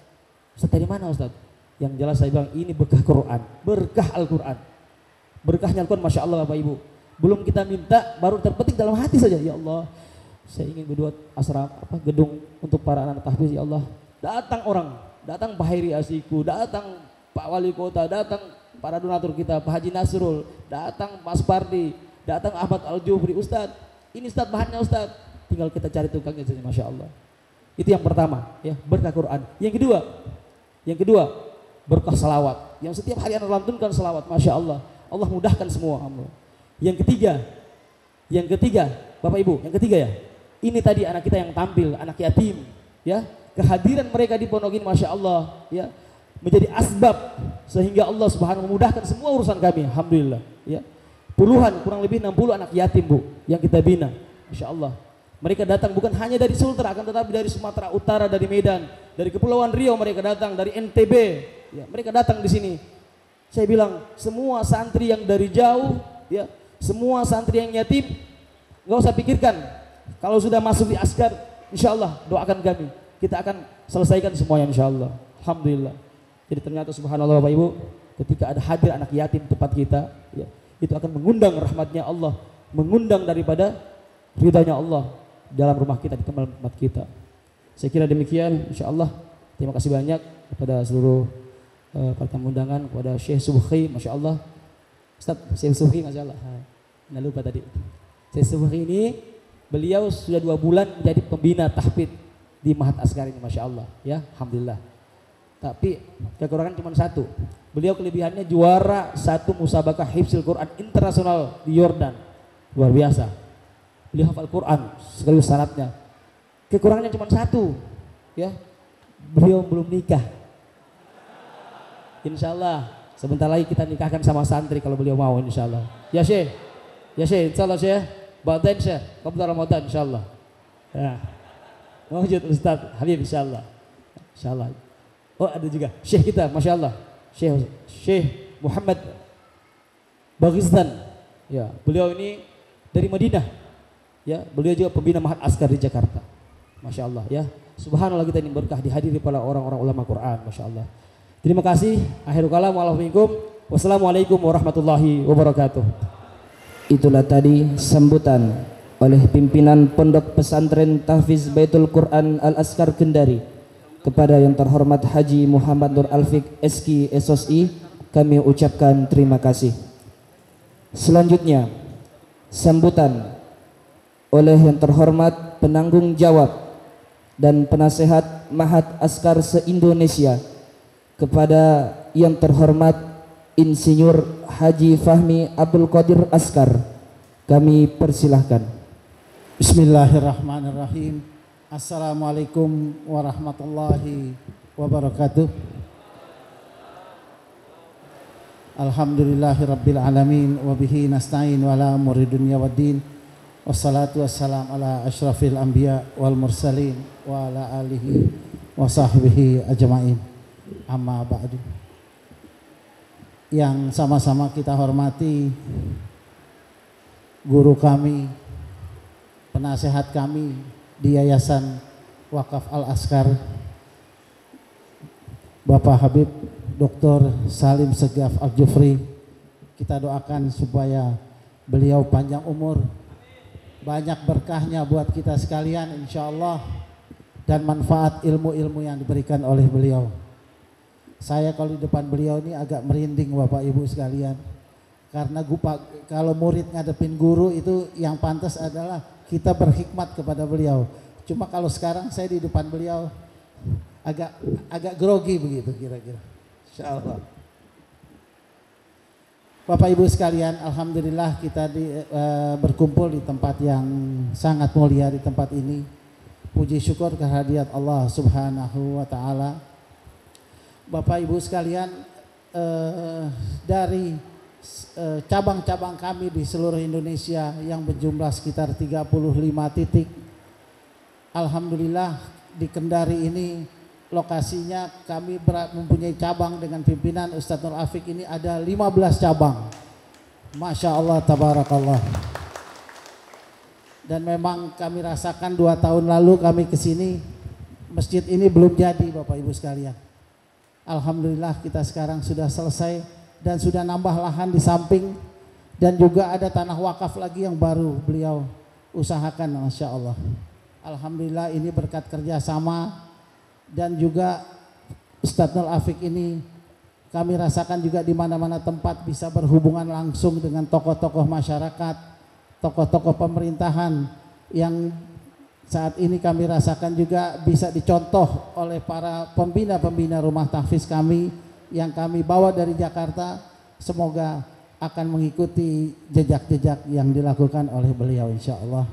Ustadz dari mana Ustadz? Yang jelas saya bilang ini berkah Quran, berkah Al-Quran. Berkahnya Al-Quran masya Allah Bapak Ibu. Belum kita minta, baru terpetik dalam hati saja. Ya Allah, saya ingin berbuat gedung untuk para anak tahfidz ya Allah. Datang orang, datang Pak Hairi Asiku, datang Pak Wali Kota, datang para donatur kita, Pak Haji Nasrul, datang Pak Spardi, datang Ahmad Al-Jufri. Ustadz, ini Ustadz bahannya Ustadz, tinggal kita cari tukangnya saja masya Allah. Itu yang pertama ya, berkah Quran. Yang kedua berkah salawat, yang setiap hari anda lantunkan salawat, masya Allah, Allah mudahkan semua amal. Yang ketiga Bapak Ibu, yang ketiga ya, ini tadi anak kita yang tampil, anak yatim ya, kehadiran mereka di pondok ini masya Allah ya, menjadi asbab sehingga Allah Subhanahu memudahkan semua urusan kami, alhamdulillah ya. Kurang lebih 60 anak yatim Bu yang kita bina, masya Allah. Mereka datang bukan hanya dari Sultra, akan tetapi dari Sumatera Utara, dari Medan, dari Kepulauan Riau mereka datang, dari NTB ya, mereka datang di sini. Saya bilang semua santri yang dari jauh ya, semua santri yang yatim, nggak usah pikirkan, kalau sudah masuk di Askar insya Allah doakan kami, kita akan selesaikan semuanya insya Allah, alhamdulillah. Jadi Jadi ternyata subhanallah Bapak Ibu, ketika ada hadir anak yatim di tempat kita, ya, itu akan mengundang rahmatnya Allah, mengundang daripada ridhanya Allah dalam rumah kita, di tempat kita. Saya kira demikian, insyaallah. Terima kasih banyak kepada seluruh para tamu undangan, kepada Syekh Subhi, masya Allah. Ustaz, Syekh Subhi, masya Allah. Nah, lupa tadi. Syekh Subhi ini beliau sudah 2 bulan menjadi pembina tahfidz di Mahat Askar ini, masya Allah. Ya, alhamdulillah. Tapi kekurangan cuma satu. Beliau kelebihannya juara 1 musabaqah hifzil Quran internasional di Yordan. Luar biasa. Beliau hafal Quran sekaligus syaratnya. Kekurangannya cuma satu. Ya. Beliau belum nikah. Insyaallah sebentar lagi kita nikahkan sama santri kalau beliau mau, insyaallah. Ya Syekh. Ya Syekh, insyaallah Syekh. Ba'dan Syekh, qabla Ramadan insyaallah. Ya. Mawjud Ustaz Habib insyaallah. Insyaallah. Oh ada juga Syekh kita, masya Allah, Syekh Muhammad Baghistan. Ya, beliau ini dari Madinah. Ya, beliau juga pembina Mahat Askar di Jakarta. Masya Allah. Ya, subhanallah kita ini berkah dihadiri oleh orang-orang ulama Quran. Masya Allah. Terima kasih. Akhirul kalam. Wassalamualaikum warahmatullahi wabarakatuh. Itulah tadi sambutan oleh pimpinan Pondok Pesantren Tahfiz Baitul Quran Al Askar Kendari kepada yang terhormat Haji Muhammad Nur Alfik SK SOSI, kami ucapkan terima kasih. Selanjutnya sambutan oleh yang terhormat penanggung jawab dan penasehat Mahat Askar se-Indonesia kepada yang terhormat Insinyur Haji Fahmi Abdul Qadir Askar, kami persilahkan. Bismillahirrahmanirrahim. Assalamualaikum warahmatullahi wabarakatuh. Alhamdulillahirabbil alamin wa bihi nasta'in wa la umuri dunya waddin. Wassalatu wassalam ala asyrafil anbiya wal mursalin wa ala alihi wa sahbihi ajma'in. Amma ba'du. Yang sama-sama kita hormati guru kami, penasehat kami di Yayasan Wakaf Al Askar, Bapak Habib Dr. Salim Segaf Al-Jufri. Kita doakan supaya beliau panjang umur, banyak berkahnya buat kita sekalian insyaallah, dan manfaat ilmu-ilmu yang diberikan oleh beliau. Saya kalau di depan beliau ini agak merinding Bapak Ibu sekalian, karena kalau murid ngadepin guru itu yang pantas adalah kita berhikmat kepada beliau. Cuma kalau sekarang saya di depan beliau agak grogi begitu kira-kira. Insyaallah. Bapak Ibu sekalian, alhamdulillah kita berkumpul di tempat yang sangat mulia, di tempat ini. Puji syukur kehadirat Allah Subhanahu wa taala. Bapak Ibu sekalian, dari cabang-cabang kami di seluruh Indonesia yang berjumlah sekitar 35 titik. Alhamdulillah di Kendari ini lokasinya kami mempunyai cabang dengan pimpinan Ustadz Nur Afik ini ada 15 cabang. Masya Allah, tabarakallah. Dan memang kami rasakan 2 tahun lalu kami kesini, masjid ini belum jadi Bapak Ibu sekalian. Alhamdulillah kita sekarang sudah selesai dan sudah nambah lahan di samping, dan juga ada tanah wakaf lagi yang baru beliau usahakan, Masya Allah. Alhamdulillah ini berkat kerjasama, dan juga Ustadz Nur Afik ini kami rasakan juga di mana-mana tempat bisa berhubungan langsung dengan tokoh-tokoh masyarakat, tokoh-tokoh pemerintahan yang saat ini kami rasakan juga bisa dicontoh oleh para pembina-pembina rumah tahfiz kami yang kami bawa dari Jakarta. Semoga akan mengikuti jejak-jejak yang dilakukan oleh beliau insya Allah.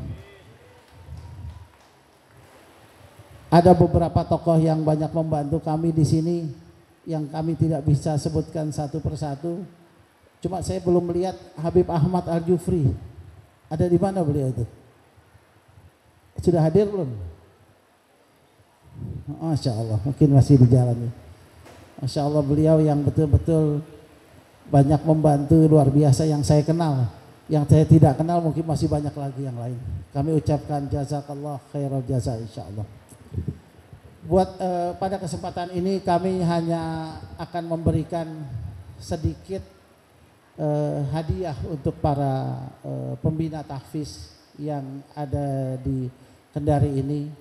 Ada beberapa tokoh yang banyak membantu kami di sini yang kami tidak bisa sebutkan satu persatu. Cuma saya belum melihat Habib Ahmad Al-Jufri. Ada di mana beliau itu? Sudah hadir belum? Masya Allah, mungkin masih di jalan. Masya Allah, beliau yang betul-betul banyak membantu, luar biasa, yang saya kenal. Yang saya tidak kenal mungkin masih banyak lagi yang lain. Kami ucapkan jazakallah khairal jaza insya Allah. pada kesempatan ini kami hanya akan memberikan sedikit hadiah untuk para pembina tahfiz yang ada di Kendari ini.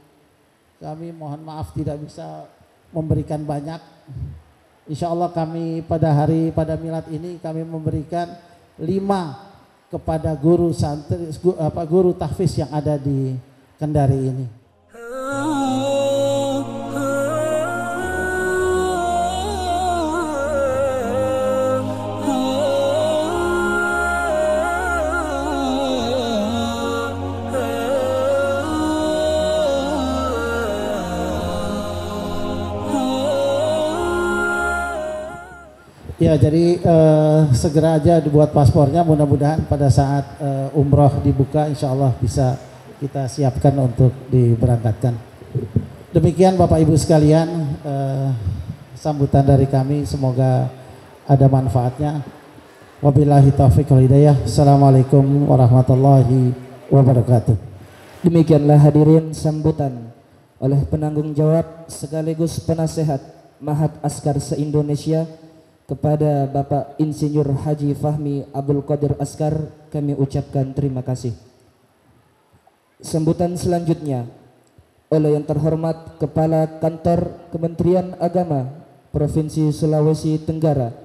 Kami mohon maaf tidak bisa memberikan banyak. Insya Allah kami pada milad ini kami memberikan 5 kepada guru santri, guru tahfiz yang ada di Kendari ini. Ya, jadi segera aja dibuat paspornya, mudah-mudahan pada saat umroh dibuka insya Allah bisa kita siapkan untuk diberangkatkan. Demikian Bapak Ibu sekalian, sambutan dari kami, semoga ada manfaatnya. Wabillahi taufiq wal hidayah. Assalamualaikum warahmatullahi wabarakatuh. Demikianlah hadirin sambutan oleh penanggung jawab sekaligus penasehat Mahat Askar se-Indonesia kepada Bapak Insinyur Haji Fahmi Abdul Qadir Askar, kami ucapkan terima kasih. Sambutan selanjutnya oleh yang terhormat Kepala Kantor Kementerian Agama Provinsi Sulawesi Tenggara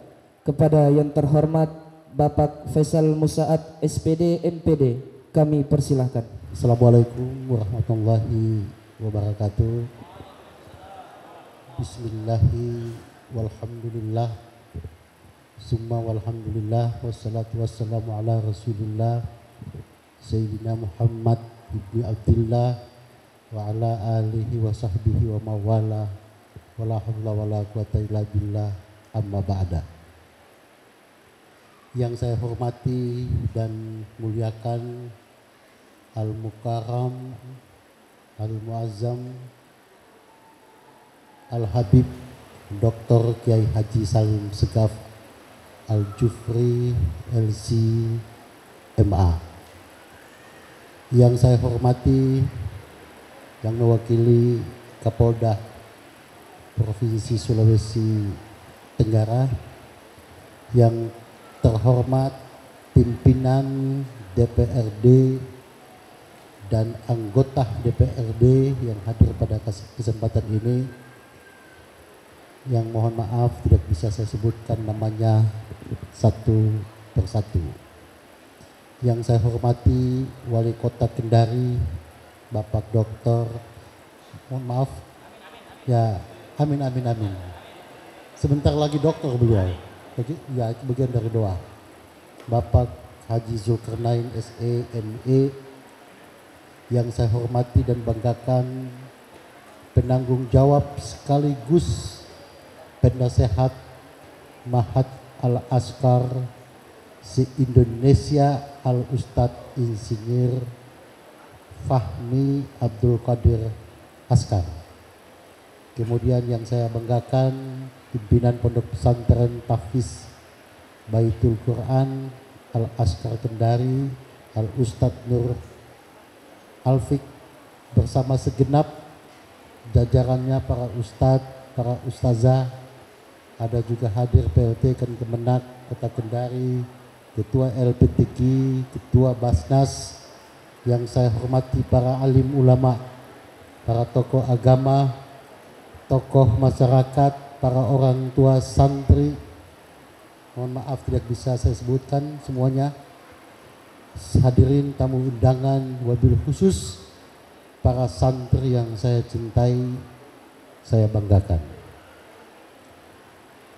kepada yang terhormat Bapak Faisal Musaad SPD MPD, kami persilahkan. Assalamualaikum warahmatullahi wabarakatuh. Bismillahi walhamdulillah summa walhamdulillah wassalatu wassalamu ala rasulillah Sayyidina Muhammad ibni Abdillah wa ala alihi wa sahbihi wa mawala wa la hawla wa la quwata illa billah, amma ba'da. Yang saya hormati dan muliakan Al-Mukarram Al-Muazzam Al-Habib Dr. Kiai Haji Salim Segaf Al-Jufri LC MA. Yang saya hormati yang mewakili Kapolda Provinsi Sulawesi Tenggara, yang terhormat pimpinan DPRD dan anggota DPRD yang hadir pada kesempatan ini, yang mohon maaf tidak bisa saya sebutkan namanya satu persatu. Yang saya hormati Wali Kota Kendari Bapak Dokter, mohon maaf ya, amin amin amin, sebentar lagi dokter beliau ya, bagian dari doa. Bapak Haji Zulkarnain SE ME, yang saya hormati dan banggakan penanggung jawab sekaligus penasehat Mahat Al-Askar se-Indonesia Al-Ustadz Insinyur Fahmi Abdul Qadir Askar. Kemudian yang saya banggakan pimpinan Pondok Pesantren Tahfiz Baitul Quran Al-Askar Kendari Al-Ustadz Nur Alfik bersama segenap jajarannya, para ustadz, para ustazah, ada juga hadir PLT Kemenak Kota Kendari, Ketua LPTQ, Ketua Basnas, yang saya hormati para alim ulama, para tokoh agama, tokoh masyarakat, para orang tua santri. Mohon maaf tidak bisa saya sebutkan semuanya. Hadirin tamu undangan, wabil khusus para santri yang saya cintai, saya banggakan.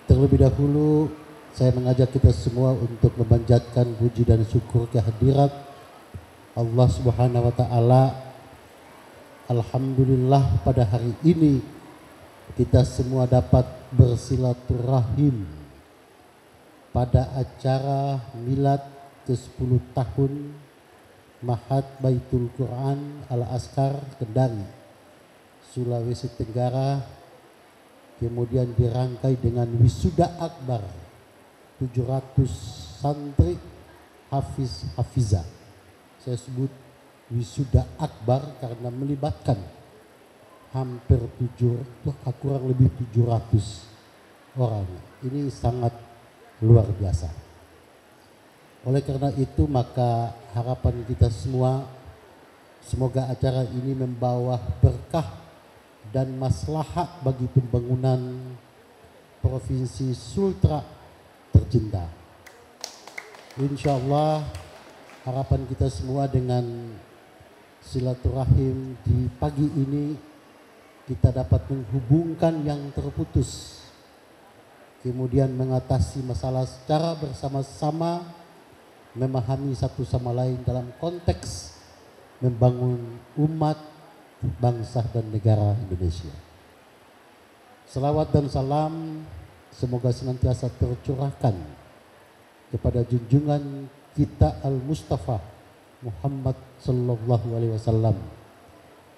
Terlebih dahulu saya mengajak kita semua untuk memanjatkan puji dan syukur kehadirat Allah Subhanahu wa taala. Alhamdulillah pada hari ini kita semua dapat bersilaturahim pada acara milad ke-10 tahun Mahat Baitul Quran Al-Askar Kendari, Sulawesi Tenggara, kemudian dirangkai dengan wisuda akbar 700 santri hafiz hafizah. Saya sebut wisuda akbar karena melibatkan hampir kurang lebih 700 orang. Ini sangat luar biasa. Oleh karena itu maka harapan kita semua, semoga acara ini membawa berkah dan maslahat bagi pembangunan Provinsi Sultra tercinta. Insya Allah harapan kita semua dengan silaturahim di pagi ini kita dapat menghubungkan yang terputus, kemudian mengatasi masalah secara bersama-sama, memahami satu sama lain dalam konteks membangun umat, bangsa dan negara Indonesia. Salawat dan salam semoga senantiasa tercurahkan kepada junjungan kita Al-Mustafa Muhammad Sallallahu Alaihi Wasallam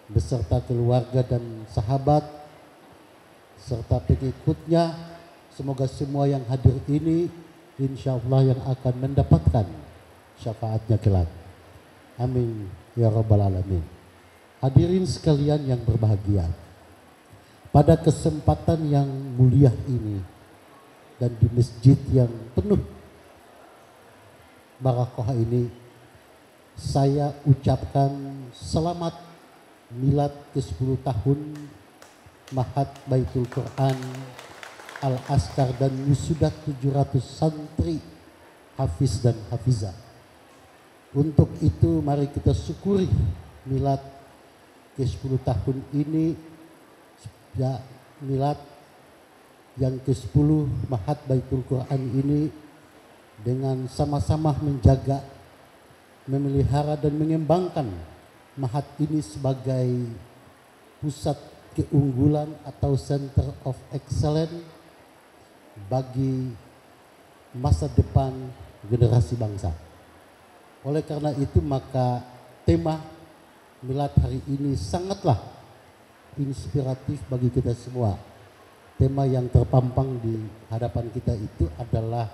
beserta keluarga dan sahabat serta pengikutnya. Semoga semua yang hadir ini insya Allah yang akan mendapatkan syafaatnya kelak. Amin ya rabbal alamin. Hadirin sekalian yang berbahagia, pada kesempatan yang mulia ini dan di masjid yang penuh barakah ini, saya ucapkan selamat milad ke-10 tahun Mahat Baitul Quran Al-Askar dan wisuda 700 santri hafiz dan hafizah. Untuk itu mari kita syukuri milad ke-10 tahun ini, ya, milad yang ke-10 Mahat Baitul Quran ini, dengan sama-sama menjaga, memelihara dan mengembangkan Mahat ini sebagai pusat keunggulan atau Center of Excellence bagi masa depan generasi bangsa. Oleh karena itu maka tema milad hari ini sangatlah inspiratif bagi kita semua. Tema yang terpampang di hadapan kita itu adalah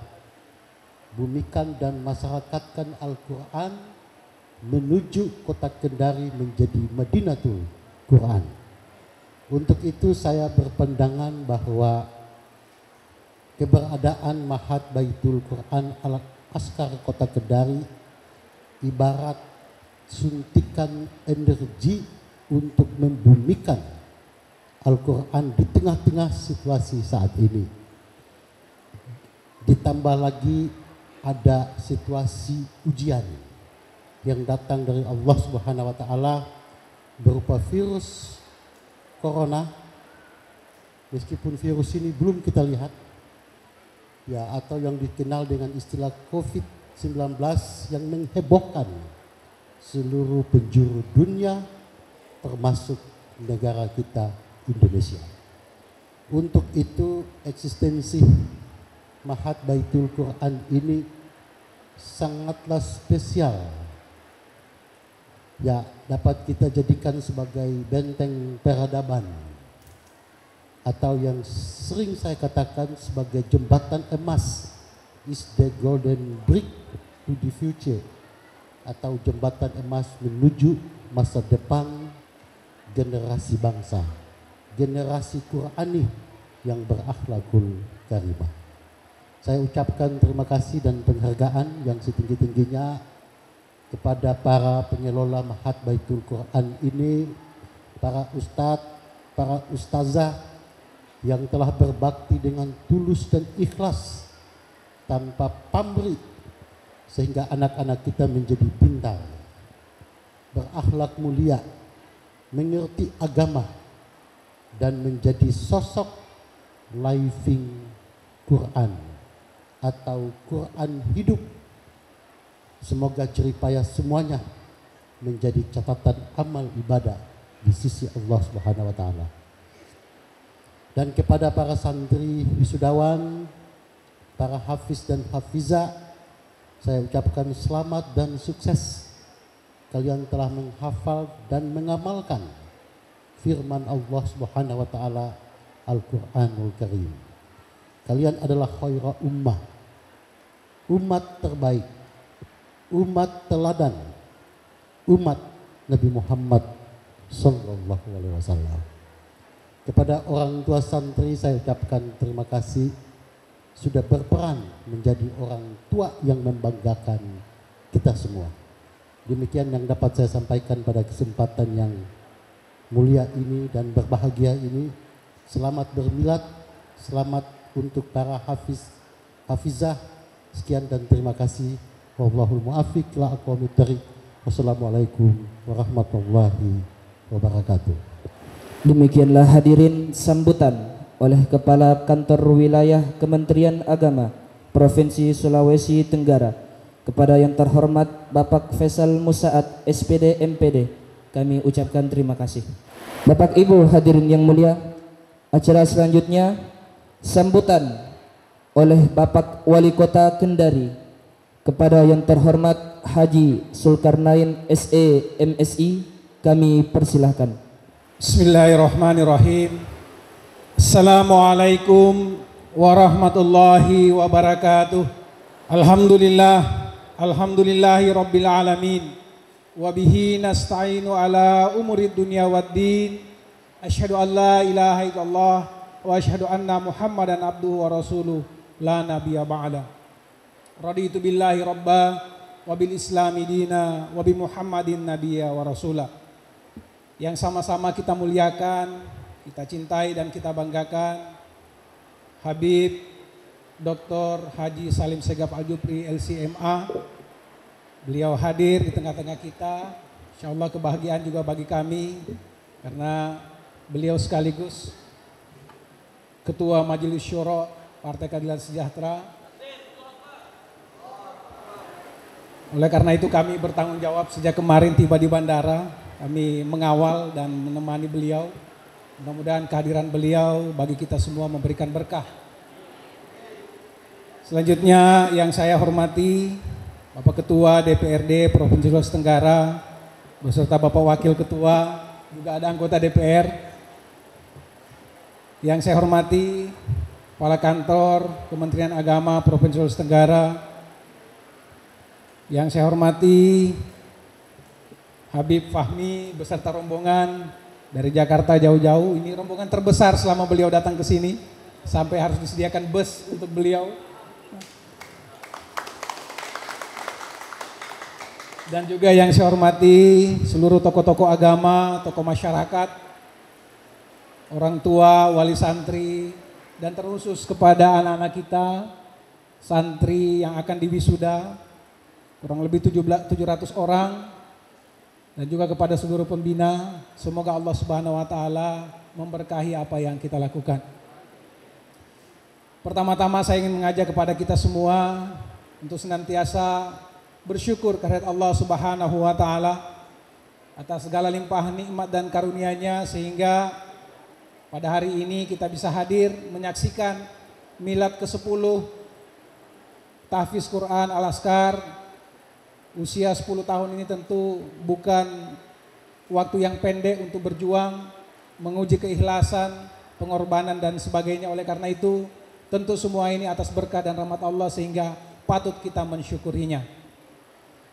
bumikan dan masyarakatkan Al-Quran menuju kota Kendari menjadi Madinatul Quran. Untuk itu saya berpandangan bahwa keberadaan Mahat Baitul Quran Al-Askar Kota Kendari ibarat suntikan energi untuk membumikan Al-Quran di tengah-tengah situasi saat ini. Ditambah lagi ada situasi ujian yang datang dari Allah Subhanahu wa taala berupa virus corona. Meskipun virus ini belum kita lihat, ya, atau yang dikenal dengan istilah COVID-19 yang menghebohkan seluruh penjuru dunia termasuk negara kita Indonesia. Untuk itu eksistensi Mahat Baitul Quran ini sangatlah spesial, ya, dapat kita jadikan sebagai benteng peradaban atau yang sering saya katakan sebagai jembatan emas, is the golden brick to the future, atau jembatan emas menuju masa depan generasi bangsa, generasi Qurani yang berakhlakul karimah. Saya ucapkan terima kasih dan penghargaan yang setinggi-tingginya kepada para pengelola Mahat Baitul Quran ini, para ustadz, para ustazah yang telah berbakti dengan tulus dan ikhlas tanpa pamrih sehingga anak-anak kita menjadi pintar, berakhlak mulia, mengerti agama dan menjadi sosok living Quran atau Quran hidup. Semoga jeripayah semuanya menjadi catatan amal ibadah di sisi Allah Subhanahu wa taala. Dan kepada para santri wisudawan, para hafiz dan hafizah, saya ucapkan selamat dan sukses. Kalian telah menghafal dan mengamalkan firman Allah Subhanahu wa taala Al-Qur'anul Karim. Kalian adalah khaira ummah, umat terbaik, umat teladan, umat Nabi Muhammad sallallahu alaihi wasallam. Kepada orang tua santri saya ucapkan terima kasih sudah berperan menjadi orang tua yang membanggakan kita semua. Demikian yang dapat saya sampaikan pada kesempatan yang mulia ini dan berbahagia ini. Selamat bermilad, selamat untuk para hafizah. Sekian dan terima kasih. Wallahul muwaffiq ila aqwamit thoriq. Wassalamualaikum warahmatullahi wabarakatuh. Demikianlah hadirin sambutan oleh Kepala Kantor Wilayah Kementerian Agama Provinsi Sulawesi Tenggara kepada yang terhormat Bapak Faisal Musaad SPD MPD. Kami ucapkan terima kasih. Bapak Ibu hadirin yang mulia, acara selanjutnya sambutan oleh Bapak Wali Kota Kendari kepada yang terhormat Haji Zulkarnain SE MSI. Kami persilahkan. Bismillahirrahmanirrahim. Assalamualaikum warahmatullahi wabarakatuh. Alhamdulillahi rabbil alamin. Wabihi nasta'inu ala umurid dunya waddin. Asyhadu an la ilaha illallah wa asyhadu anna Muhammadan abduhu wa rasuluh la nabiyya ba'da. Raditu billahi rabba wa bil islami dina wa bi Muhammadin nabiyya wa rasulah. Yang sama-sama kita muliakan, kita cintai dan kita banggakan Habib Dr. Haji Salim Segaf Al-Jufri LCMA. Beliau hadir di tengah-tengah kita. Insyaallah kebahagiaan juga bagi kami karena beliau sekaligus Ketua Majelis Syuro Partai Keadilan Sejahtera. Oleh karena itu kami bertanggung jawab sejak kemarin tiba di bandara. Kami mengawal dan menemani beliau. Mudah-mudahan kehadiran beliau bagi kita semua memberikan berkah. Selanjutnya yang saya hormati Bapak Ketua DPRD Provinsi Sulawesi Tenggara beserta Bapak Wakil Ketua, juga ada anggota DPR. Yang saya hormati Kepala Kantor Kementerian Agama Provinsi Sulawesi Tenggara. Yang saya hormati Habib Fahmi beserta rombongan dari Jakarta jauh-jauh. Ini rombongan terbesar selama beliau datang ke sini, sampai harus disediakan bus untuk beliau. Dan juga yang saya hormati seluruh tokoh-tokoh agama, tokoh masyarakat, orang tua, wali santri, dan terkhusus kepada anak-anak kita, santri yang akan diwisuda, kurang lebih 700 orang. Dan juga kepada seluruh pembina, semoga Allah Subhanahu wa taala memberkahi apa yang kita lakukan. Pertama-tama saya ingin mengajak kepada kita semua untuk senantiasa bersyukur kehadirat Allah Subhanahu wa taala atas segala limpahan nikmat dan karunia-Nya sehingga pada hari ini kita bisa hadir menyaksikan milad ke-10 tahfiz Quran Al-Azkar. Usia 10 tahun ini tentu bukan waktu yang pendek untuk berjuang, menguji keikhlasan, pengorbanan dan sebagainya. Oleh karena itu tentu semua ini atas berkah dan rahmat Allah sehingga patut kita mensyukurinya.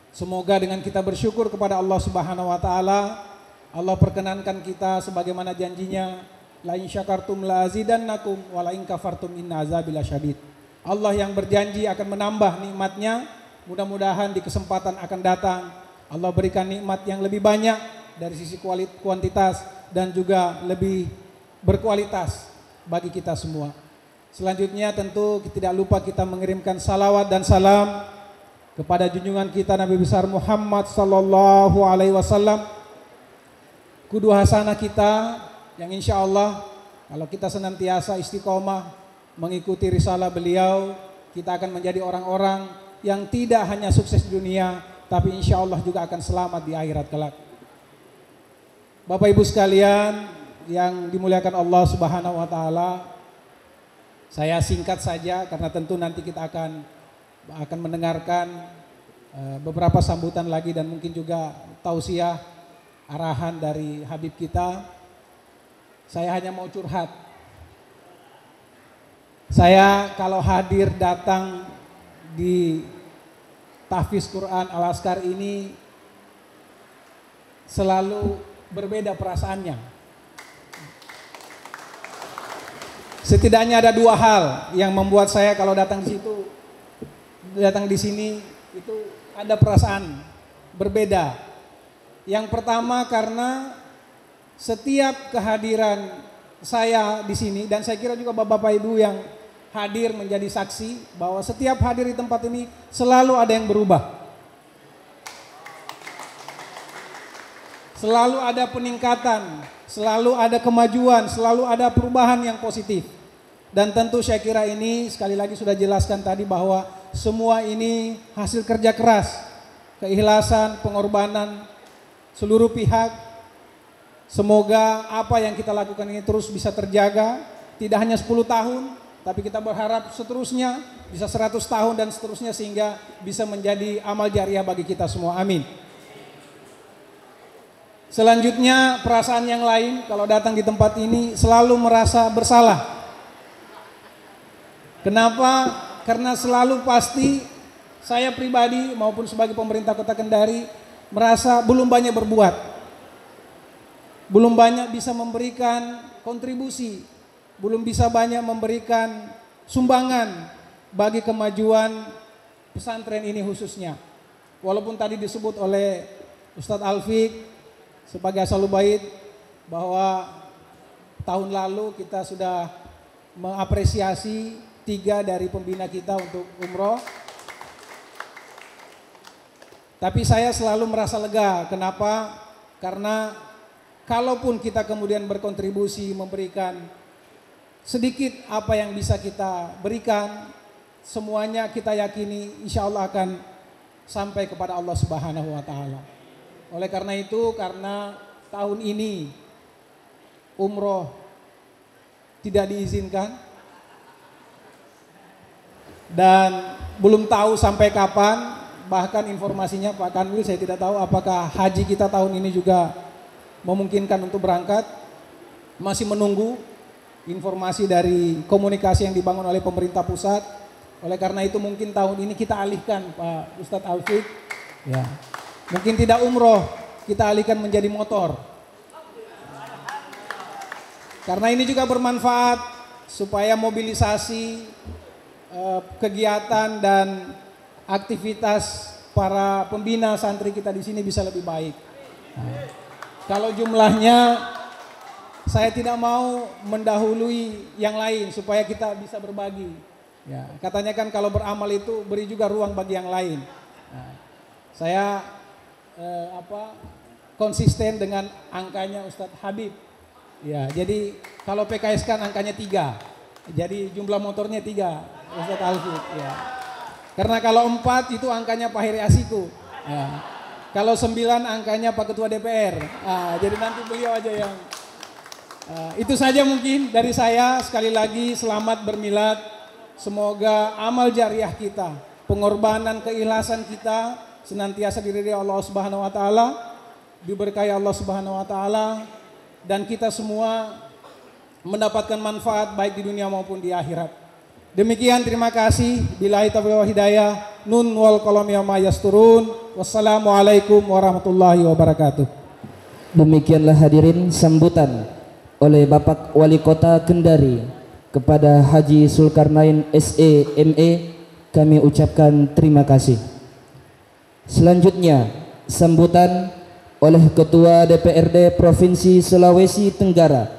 Semoga dengan kita bersyukur kepada Allah Subhanahu wa taala, Allah perkenankan kita sebagaimana janjinya, la in syakartum la azidannakum wa la in kafartum inna azabi lasyadid. Allah yang berjanji akan menambah nikmatnya. Mudah-mudahan di kesempatan akan datang Allah berikan nikmat yang lebih banyak dari sisi kuantitas dan juga lebih berkualitas bagi kita semua. Selanjutnya tentu tidak lupa kita mengirimkan salawat dan salam kepada junjungan kita Nabi besar Muhammad sallallahu alaihi wasallam, qudwah hasanah kita yang insya Allah kalau kita senantiasa istiqomah mengikuti risalah beliau, kita akan menjadi orang-orang yang tidak hanya sukses di dunia, tapi insya Allah juga akan selamat di akhirat kelak. Bapak Ibu sekalian yang dimuliakan Allah Subhanahu wa taala, saya singkat saja karena tentu nanti kita akan mendengarkan beberapa sambutan lagi dan mungkin juga tausiah arahan dari Habib kita. Saya hanya mau curhat. Saya kalau hadir datang di tahfiz Quran Al-Azkar ini selalu berbeda perasaannya. Setidaknya ada dua hal yang membuat saya kalau datang di sini itu ada perasaan berbeda. Yang pertama karena setiap kehadiran saya di sini, dan saya kira juga Bapak Ibu yang hadir menjadi saksi bahwa setiap hadir di tempat ini selalu ada yang berubah. Selalu ada peningkatan, selalu ada kemajuan, selalu ada perubahan yang positif. Dan tentu saya kira ini sekali lagi sudah jelaskan tadi bahwa semua ini hasil kerja keras, keikhlasan, pengorbanan seluruh pihak. Semoga apa yang kita lakukan ini terus bisa terjaga, tidak hanya 10 tahun, tapi kita berharap seterusnya bisa 100 tahun dan seterusnya sehingga bisa menjadi amal jariah bagi kita semua. Amin. Selanjutnya perasaan yang lain kalau datang di tempat ini selalu merasa bersalah. Kenapa? Karena selalu pasti saya pribadi maupun sebagai pemerintah Kota Kendari merasa belum banyak berbuat. Belum banyak bisa memberikan kontribusi, belum bisa banyak memberikan sumbangan bagi kemajuan pesantren ini khususnya. Walaupun tadi disebut oleh Ustadz Alfik sebagai Ahlul Bait bahwa tahun lalu kita sudah mengapresiasi 3 dari pembina kita untuk umroh. Tapi saya selalu merasa lega. Kenapa? Karena kalaupun kita kemudian berkontribusi memberikan sedikit apa yang bisa kita berikan, semuanya kita yakini insya Allah akan sampai kepada Allah Subhanahu wa Ta'ala. Oleh karena itu, karena tahun ini umroh tidak diizinkan dan belum tahu sampai kapan, bahkan informasinya Pak Kanwil saya tidak tahu apakah haji kita tahun ini juga memungkinkan untuk berangkat, masih menunggu informasi dari komunikasi yang dibangun oleh pemerintah pusat. Oleh karena itu mungkin tahun ini kita alihkan Pak Ustadz Alfik, ya. Mungkin tidak umroh, kita alihkan menjadi motor. Karena ini juga bermanfaat supaya mobilisasi kegiatan dan aktivitas para pembina santri kita di sini bisa lebih baik. Kalau jumlahnya saya tidak mau mendahului yang lain supaya kita bisa berbagi. Ya, katanya kan kalau beramal itu beri juga ruang bagi yang lain. Nah, saya konsisten dengan angkanya Ustadz Habib. Ya, jadi kalau PKS kan angkanya 3. Jadi jumlah motornya 3 Ustadz Alfik. Ya. Karena kalau 4 itu angkanya Pak Heri Asiku. Ya. Kalau 9 angkanya Pak Ketua DPR. Jadi nanti beliau aja yang. Itu saja mungkin dari saya. Sekali lagi selamat bermilad. Semoga amal jariah kita, pengorbanan, keikhlasan kita senantiasa diridhai Allah Subhanahu wa taala, diberkahi Allah Subhanahu wa taala, dan kita semua mendapatkan manfaat baik di dunia maupun di akhirat. Demikian, terima kasih. Billahi taufiq wal hidayah. Nun wal qalam yawma yasturun. Wassalamualaikum warahmatullahi wabarakatuh. Demikianlah hadirin sambutan oleh Bapak Wali Kota Kendari kepada Haji Zulkarnain SE ME. Kami ucapkan terima kasih. Selanjutnya sambutan oleh Ketua DPRD Provinsi Sulawesi Tenggara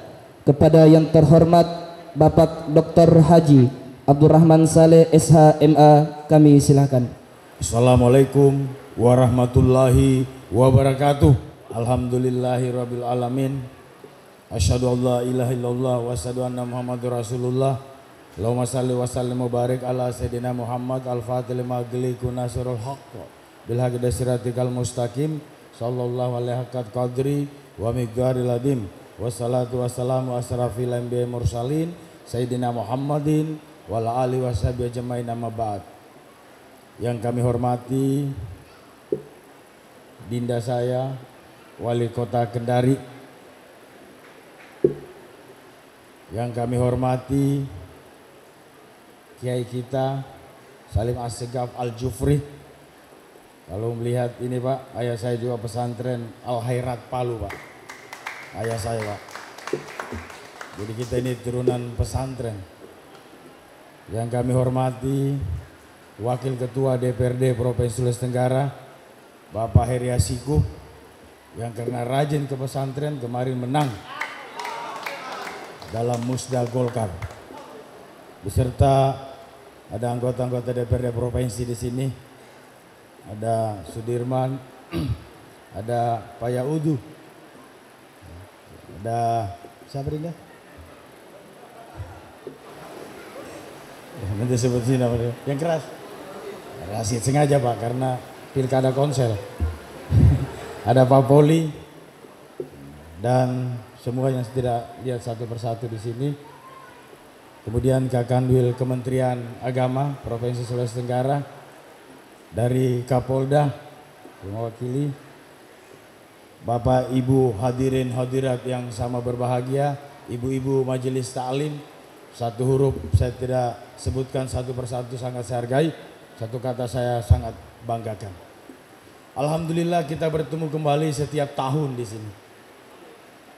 kepada yang terhormat Bapak Dr. Haji Abdurrahman Saleh SH MA. Kami silakan. Assalamualaikum warahmatullahi wabarakatuh. Alhamdulillahirabbil alamin. Asyhadu an la ilaha illallah wa asyhadu anna Muhammadur Rasulullah. Allahumma shalli wa sallim wa barik ala sayidina Muhammad al-Fatih lima ghliqu nasrul haqq bil haqqi siratikal mustaqim sallallahu alaihi haqqat qadri wa miqdaril adim. Wassalatu wassalamu asrafil anbiya'i mursalin sayidina Muhammadin wal ali washabi ajmain amma ba'd. Yang kami hormati dinda saya Wali Kota Kendari, yang kami hormati Kiai kita Salim Assegaf Al-Jufri. Kalau melihat ini Pak, ayah saya juga pesantren Al-Khairat Palu Pak, ayah saya Pak. Jadi kita ini turunan pesantren. Yang kami hormati Wakil Ketua DPRD Provinsi Sulawesi Tenggara Bapak Heri Asiku, yang karena rajin ke pesantren kemarin menang dalam Musda Golkar. Beserta ada anggota-anggota DPRD Provinsi di sini. Ada Sudirman, ada Pak Yaudu, ada siapa ini? Nanti sebut sini namanya. Yang keras. Rasid sengaja Pak karena pilkada konsel. Ada Pak Poli dan semua yang tidak lihat satu persatu di sini. Kemudian Kakanwil Kementerian Agama Provinsi Sulawesi Tenggara, dari Kapolda mewakili, Bapak Ibu hadirin hadirat yang sama berbahagia, ibu-ibu majelis taklim, satu huruf saya tidak sebutkan satu persatu, sangat saya hargai, satu kata saya sangat banggakan. Alhamdulillah kita bertemu kembali setiap tahun di sini.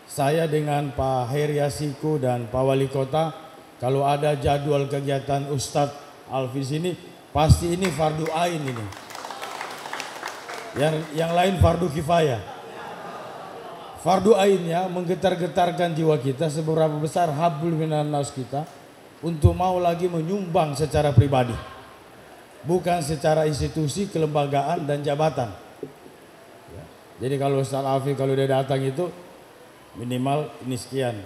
Saya dengan Pak Heri Asiku dan Pak Wali Kota, kalau ada jadwal kegiatan Ustadz Alfis ini, pasti ini fardu ain ini. Yang lain fardu kifayah. Fardu ain ya, menggetar-getarkan jiwa kita seberapa besar hablum minan nas kita untuk mau lagi menyumbang secara pribadi. Bukan secara institusi, kelembagaan dan jabatan. Jadi kalau Ustadz Alfis kalau dia datang itu minimal ini sekian.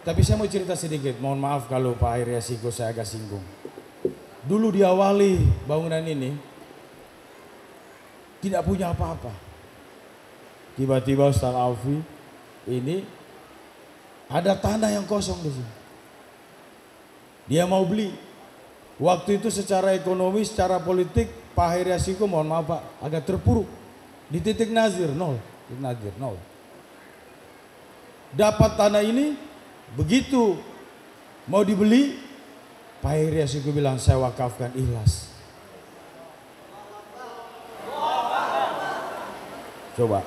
Tapi saya mau cerita sedikit, mohon maaf kalau Pak Heri Asiku saya agak singgung. Dulu diawali bangunan ini tidak punya apa-apa. Tiba-tiba Ustaz Alfi ini ada tanah yang kosong di sini. Dia mau beli. Waktu itu secara ekonomi, secara politik Pak Heri Asiku mohon maaf Pak agak terpuruk. Di titik nazir nol. Dapat tanah ini, begitu mau dibeli, Pak Heri Asiku bilang saya wakafkan ikhlas. Coba.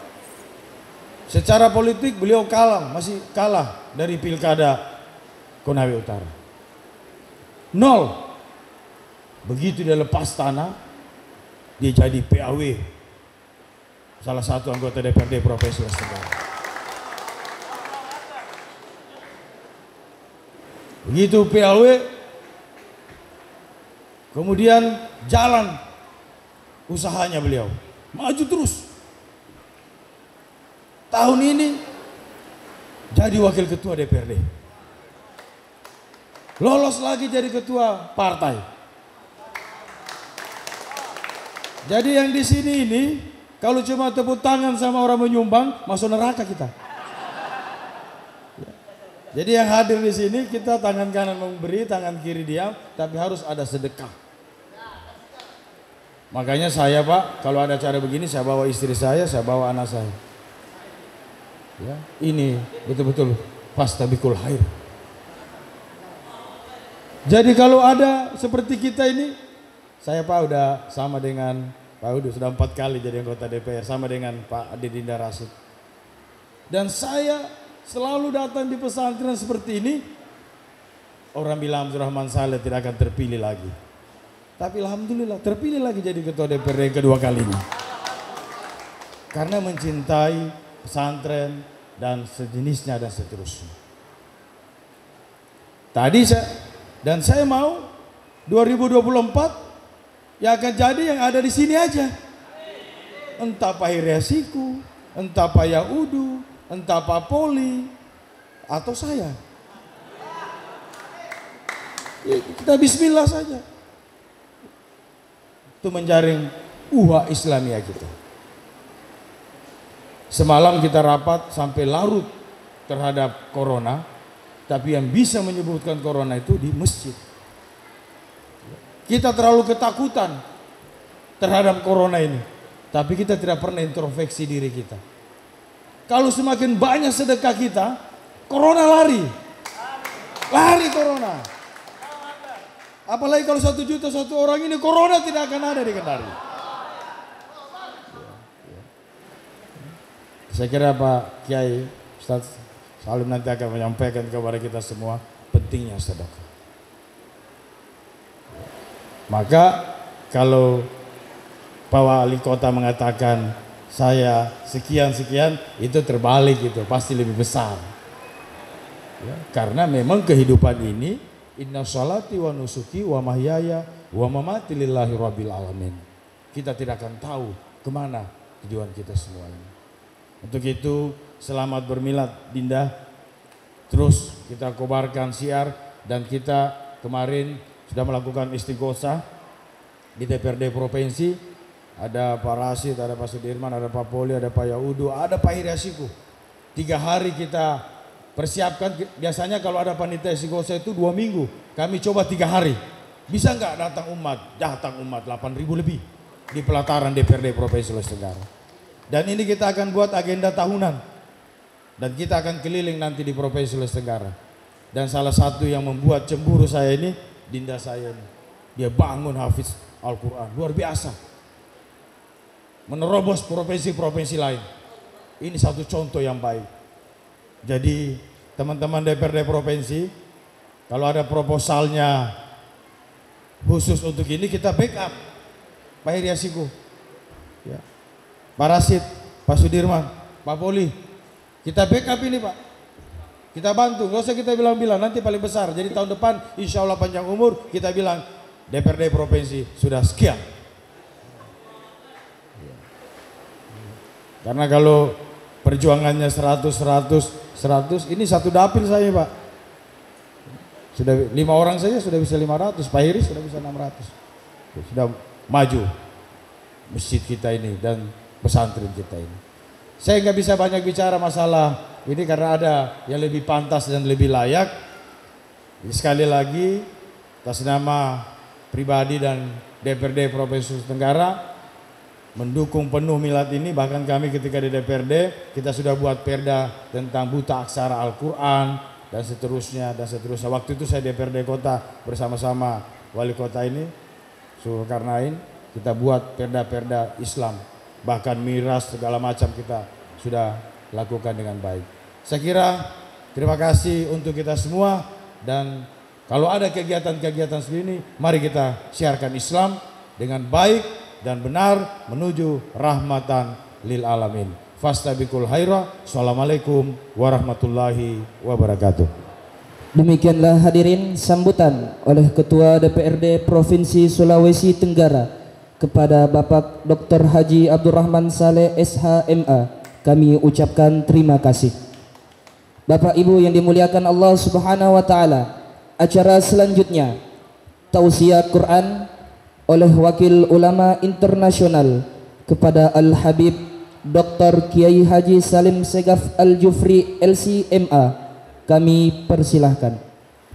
Secara politik beliau kalah, masih kalah dari pilkada Konawe Utara. Nol. Begitu dia lepas tanah, dia jadi PAW. Salah satu anggota DPRD Provinsi Sulawesi Tenggara. Begitu PAW, kemudian jalan usahanya beliau, maju terus. Tahun ini jadi wakil ketua DPRD. Lolos lagi jadi ketua partai. Jadi yang di sini ini kalau cuma tepuk tangan sama orang menyumbang masuk neraka kita. Jadi yang hadir di sini kita tangan kanan memberi, tangan kiri diam, tapi harus ada sedekah. Makanya saya Pak, kalau ada acara begini saya bawa istri saya bawa anak saya. Ya, ini betul-betul fastabikul khair. Jadi kalau ada seperti kita ini, saya Pak udah sama dengan Pak Udu sudah 4 kali jadi anggota DPR, sama dengan Pak Adidinda Rasid. Dan saya selalu datang di pesantren seperti ini. Orang bilang Abdurrahman Saleh tidak akan terpilih lagi. Tapi alhamdulillah terpilih lagi jadi ketua DPRD yang kedua kalinya. Karena mencintai pesantren dan sejenisnya dan seterusnya. Saya mau 2024 yang akan jadi yang ada di sini aja. Entah Pak Heri Asiku, entah Pak Yaudu, entah Pak Poli, atau saya. Ya, kita bismillah saja. Itu menjaring Islamiyah kita. Semalam kita rapat sampai larut terhadap corona, tapi yang bisa menyebutkan corona itu di masjid. Kita terlalu ketakutan terhadap corona ini, tapi kita tidak pernah introspeksi diri kita. Kalau semakin banyak sedekah kita, corona lari corona. Apalagi kalau 1 juta satu orang ini, corona tidak akan ada di Kendari. Saya kira Pak Kiai, Ustaz Salim nanti akan menyampaikan kepada kita semua pentingnya sedekah. Maka kalau Pak Wali Kota mengatakan saya sekian-sekian, itu terbalik, itu pasti lebih besar. Ya, karena memang kehidupan ini, inna sholati wa nusuki wa mahyaya wa mamati lillahi rabbil alamin. Kita tidak akan tahu kemana tujuan kita semua ini. Untuk itu selamat bermilad Dinda. Terus kita kobarkan syiar, dan kita kemarin sudah melakukan istighosah di DPRD Provinsi. Ada Pak Rasid, ada Pak Sudirman, ada Pak Poli, ada Pak Yaudu, ada Pak Hiryasiku. 3 hari kita persiapkan. Biasanya kalau ada panitia istighosah itu 2 minggu. Kami coba 3 hari. Bisa nggak datang umat? Datang umat 8.000 lebih di pelataran DPRD Provinsi Sulawesi Tenggara. Dan ini kita akan buat agenda tahunan. Dan kita akan keliling nanti di Provinsi Sulawesi Tenggara. Dan salah satu yang membuat cemburu saya ini, Dinda saya ini. Dia bangun hafiz Al-Quran, luar biasa. Menerobos provinsi-provinsi lain. Ini satu contoh yang baik. Jadi teman-teman DPRD Provinsi, kalau ada proposalnya khusus untuk ini, kita backup. Pak Hiryasiku, ya. Pak Rasid, Pak Sudirman, Pak Poli, kita backup ini Pak. Kita bantu, gak usah kita bilang-bilang, nanti paling besar. Jadi tahun depan insya Allah panjang umur, kita bilang DPRD Provinsi sudah sekian. Karena kalau perjuangannya 100, ini satu dapil saya Pak. Sudah 5 orang saja sudah bisa 500, Pak Hiri sudah bisa 600. Sudah maju masjid kita ini dan pesantren kita ini. Saya nggak bisa banyak bicara masalah ini karena ada yang lebih pantas dan lebih layak. Sekali lagi atas nama pribadi dan DPRD Provinsi Sulawesi Tenggara mendukung penuh milad ini. Bahkan kami ketika di DPRD kita sudah buat perda tentang buta aksara Al-Quran dan seterusnya dan seterusnya. Waktu itu saya DPRD Kota bersama-sama Wali Kota ini Zulkarnain, kita buat perda-perda Islam, bahkan miras segala macam kita sudah lakukan dengan baik. Saya kira terima kasih untuk kita semua, dan kalau ada kegiatan-kegiatan seperti ini, mari kita siarkan Islam dengan baik dan benar menuju rahmatan lil alamin. Fastabiqul khaira. Assalamualaikum warahmatullahi wabarakatuh. Demikianlah hadirin sambutan oleh Ketua DPRD Provinsi Sulawesi Tenggara kepada Bapak Dr. Haji Abdurrahman Saleh SHMA. Kami ucapkan terima kasih. Bapak Ibu yang dimuliakan Allah Subhanahu wa taala, acara selanjutnya tausiah Quran oleh Wakil Ulama Internasional kepada Al-Habib Dr. Kiai Haji Salim Segaf Al-Jufri LCMA. Kami persilahkan.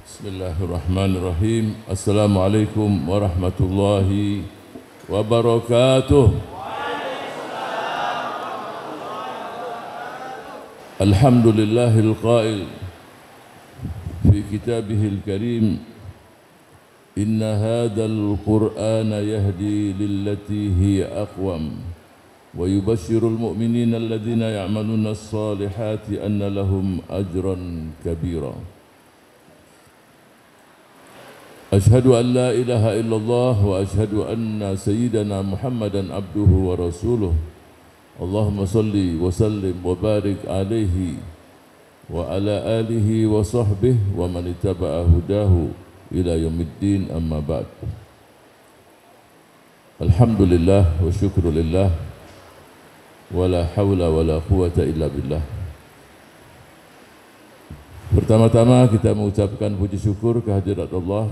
Bismillahirrahmanirrahim. Assalamualaikum warahmatullahi wabarakatuh. Alhamdulillahil qail fi kitabihil karim, inna hadzal qur'ana yahdi lillati hiya aqwam wa yubashshirul mu'minina alladhina ya'maluna as-salihati anna lahum ajran kabira. Ashhadu an la ilaha illallah wa ashhadu anna sayyidana Muhammadan abduhu wa rasuluh. Allahumma salli wa sallim wa barik alaihi wa ala alihi wa sahbihi wa man ittaba'a hudahu ila yaumiddin, amma ba'd. Alhamdulillah wa syukrulillah wa la hawla wa la quwata illa billah. Pertama-tama kita mengucapkan puji syukur kehadirat Allah.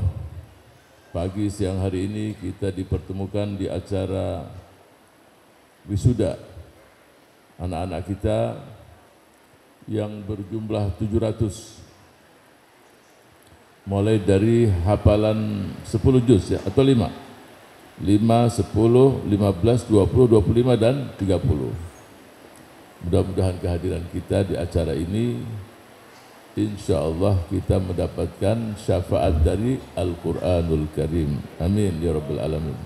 Pagi siang hari ini kita dipertemukan di acara wisuda anak-anak kita yang berjumlah 700, mulai dari hafalan 10 juz ya, atau 5, 10, 15, 20, 25 dan 30. Mudah-mudahan kehadiran kita di acara ini insya Allah kita mendapatkan syafaat dari Al-Quranul Karim. Amin ya Rabbal Alamin.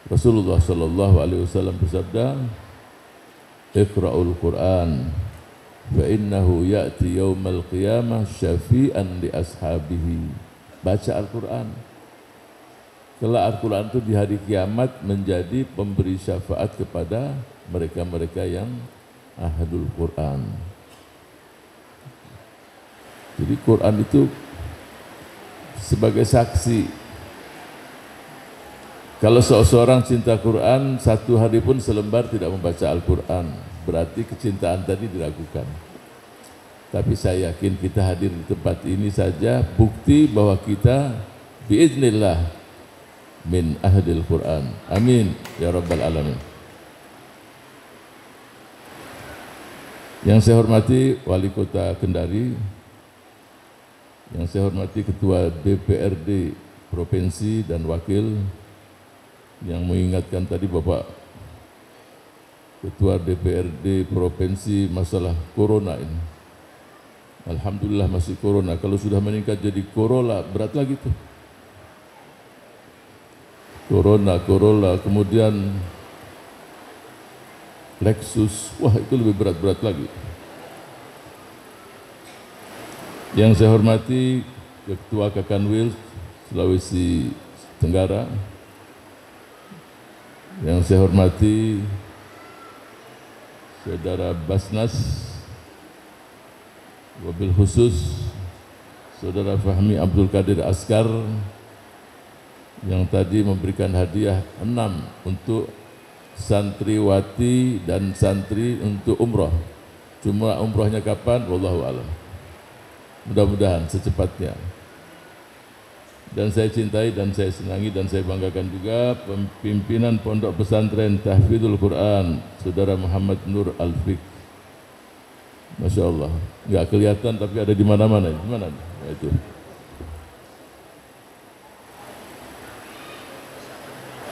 Rasulullah sallallahu alaihi wasallam bersabda, Iqra'ul Quran fa innahu ya'ti yaumal qiyamah syafi'an li ashabihi. Baca Al-Quran. Kelak Al-Quran itu di hari kiamat menjadi pemberi syafaat kepada mereka-mereka yang ahlul Quran. Jadi Quran itu sebagai saksi. Kalau seseorang cinta Quran, satu hari pun selembar tidak membaca Al-Quran, berarti kecintaan tadi diragukan. Tapi saya yakin kita hadir di tempat ini saja bukti bahwa kita biiznillah min ahlil Quran. Amin ya rabbal alamin. Yang saya hormati Wali Kota Kendari, yang saya hormati Ketua DPRD Provinsi dan Wakil, yang mengingatkan tadi Bapak Ketua DPRD Provinsi masalah Corona ini. Alhamdulillah masih Corona, kalau sudah meningkat jadi Corolla, berat lagi tuh. Corona, kemudian Lexus, wah itu lebih berat-berat lagi. Yang saya hormati Ketua Kakanwil Sulawesi Tenggara, yang saya hormati Saudara Basnas, wabil khusus Saudara Fahmi Abdul Qadir Askar yang tadi memberikan hadiah 6 untuk santriwati dan santri untuk umroh. Cuma umrohnya kapan? Wallahu a'lam. Mudah-mudahan secepatnya. Dan saya cintai dan saya senangi dan saya banggakan juga pimpinan Pondok Pesantren Tahfidzul Quran, Saudara Muhammad Nur Al-Fiq. Masya Allah, nggak kelihatan tapi ada di mana-mana. Di mana? Nah, itu.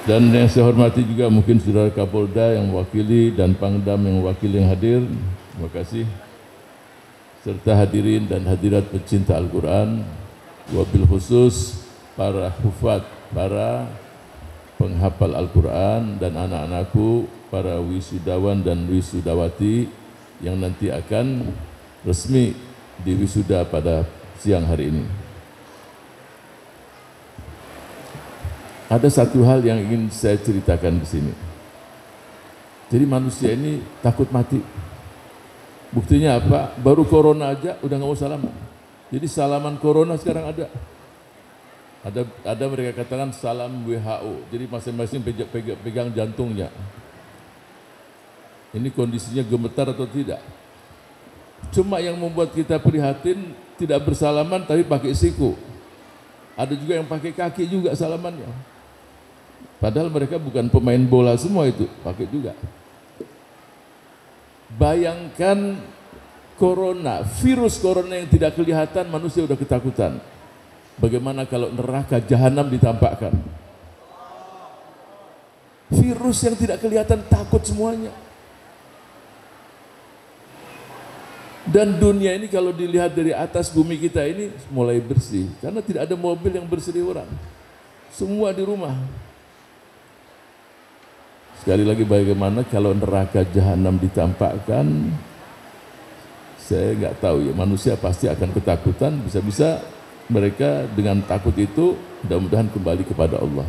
Dan yang saya hormati juga mungkin Saudara Kapolda yang mewakili dan Pangdam yang mewakili yang hadir. Terima kasih. Serta hadirin dan hadirat pecinta Al-Quran, wabil khusus para hufad, para penghafal Al-Quran dan anak-anakku, para wisudawan dan wisudawati yang nanti akan resmi diwisuda pada siang hari ini. Ada satu hal yang ingin saya ceritakan di sini. Jadi manusia ini takut mati. Buktinya apa? Baru corona aja udah nggak mau salaman. Jadi salaman corona sekarang ada. Ada mereka katakan salam WHO. Jadi masing-masing pegang jantungnya. Ini kondisinya gemetar atau tidak? Cuma yang membuat kita prihatin tidak bersalaman tapi pakai siku. Ada juga yang pakai kaki juga salamannya. Padahal mereka bukan pemain bola semua itu, pakai juga. Bayangkan corona, virus corona yang tidak kelihatan, manusia udah ketakutan. Bagaimana kalau neraka jahanam ditampakkan? Virus yang tidak kelihatan takut semuanya. Dan dunia ini kalau dilihat dari atas bumi kita ini mulai bersih. Karena tidak ada mobil yang berseliweran. Semua di rumah. Sekali lagi bagaimana kalau neraka jahanam ditampakkan? Saya nggak tahu ya, manusia pasti akan ketakutan, bisa-bisa mereka dengan takut itu mudah-mudahan kembali kepada Allah.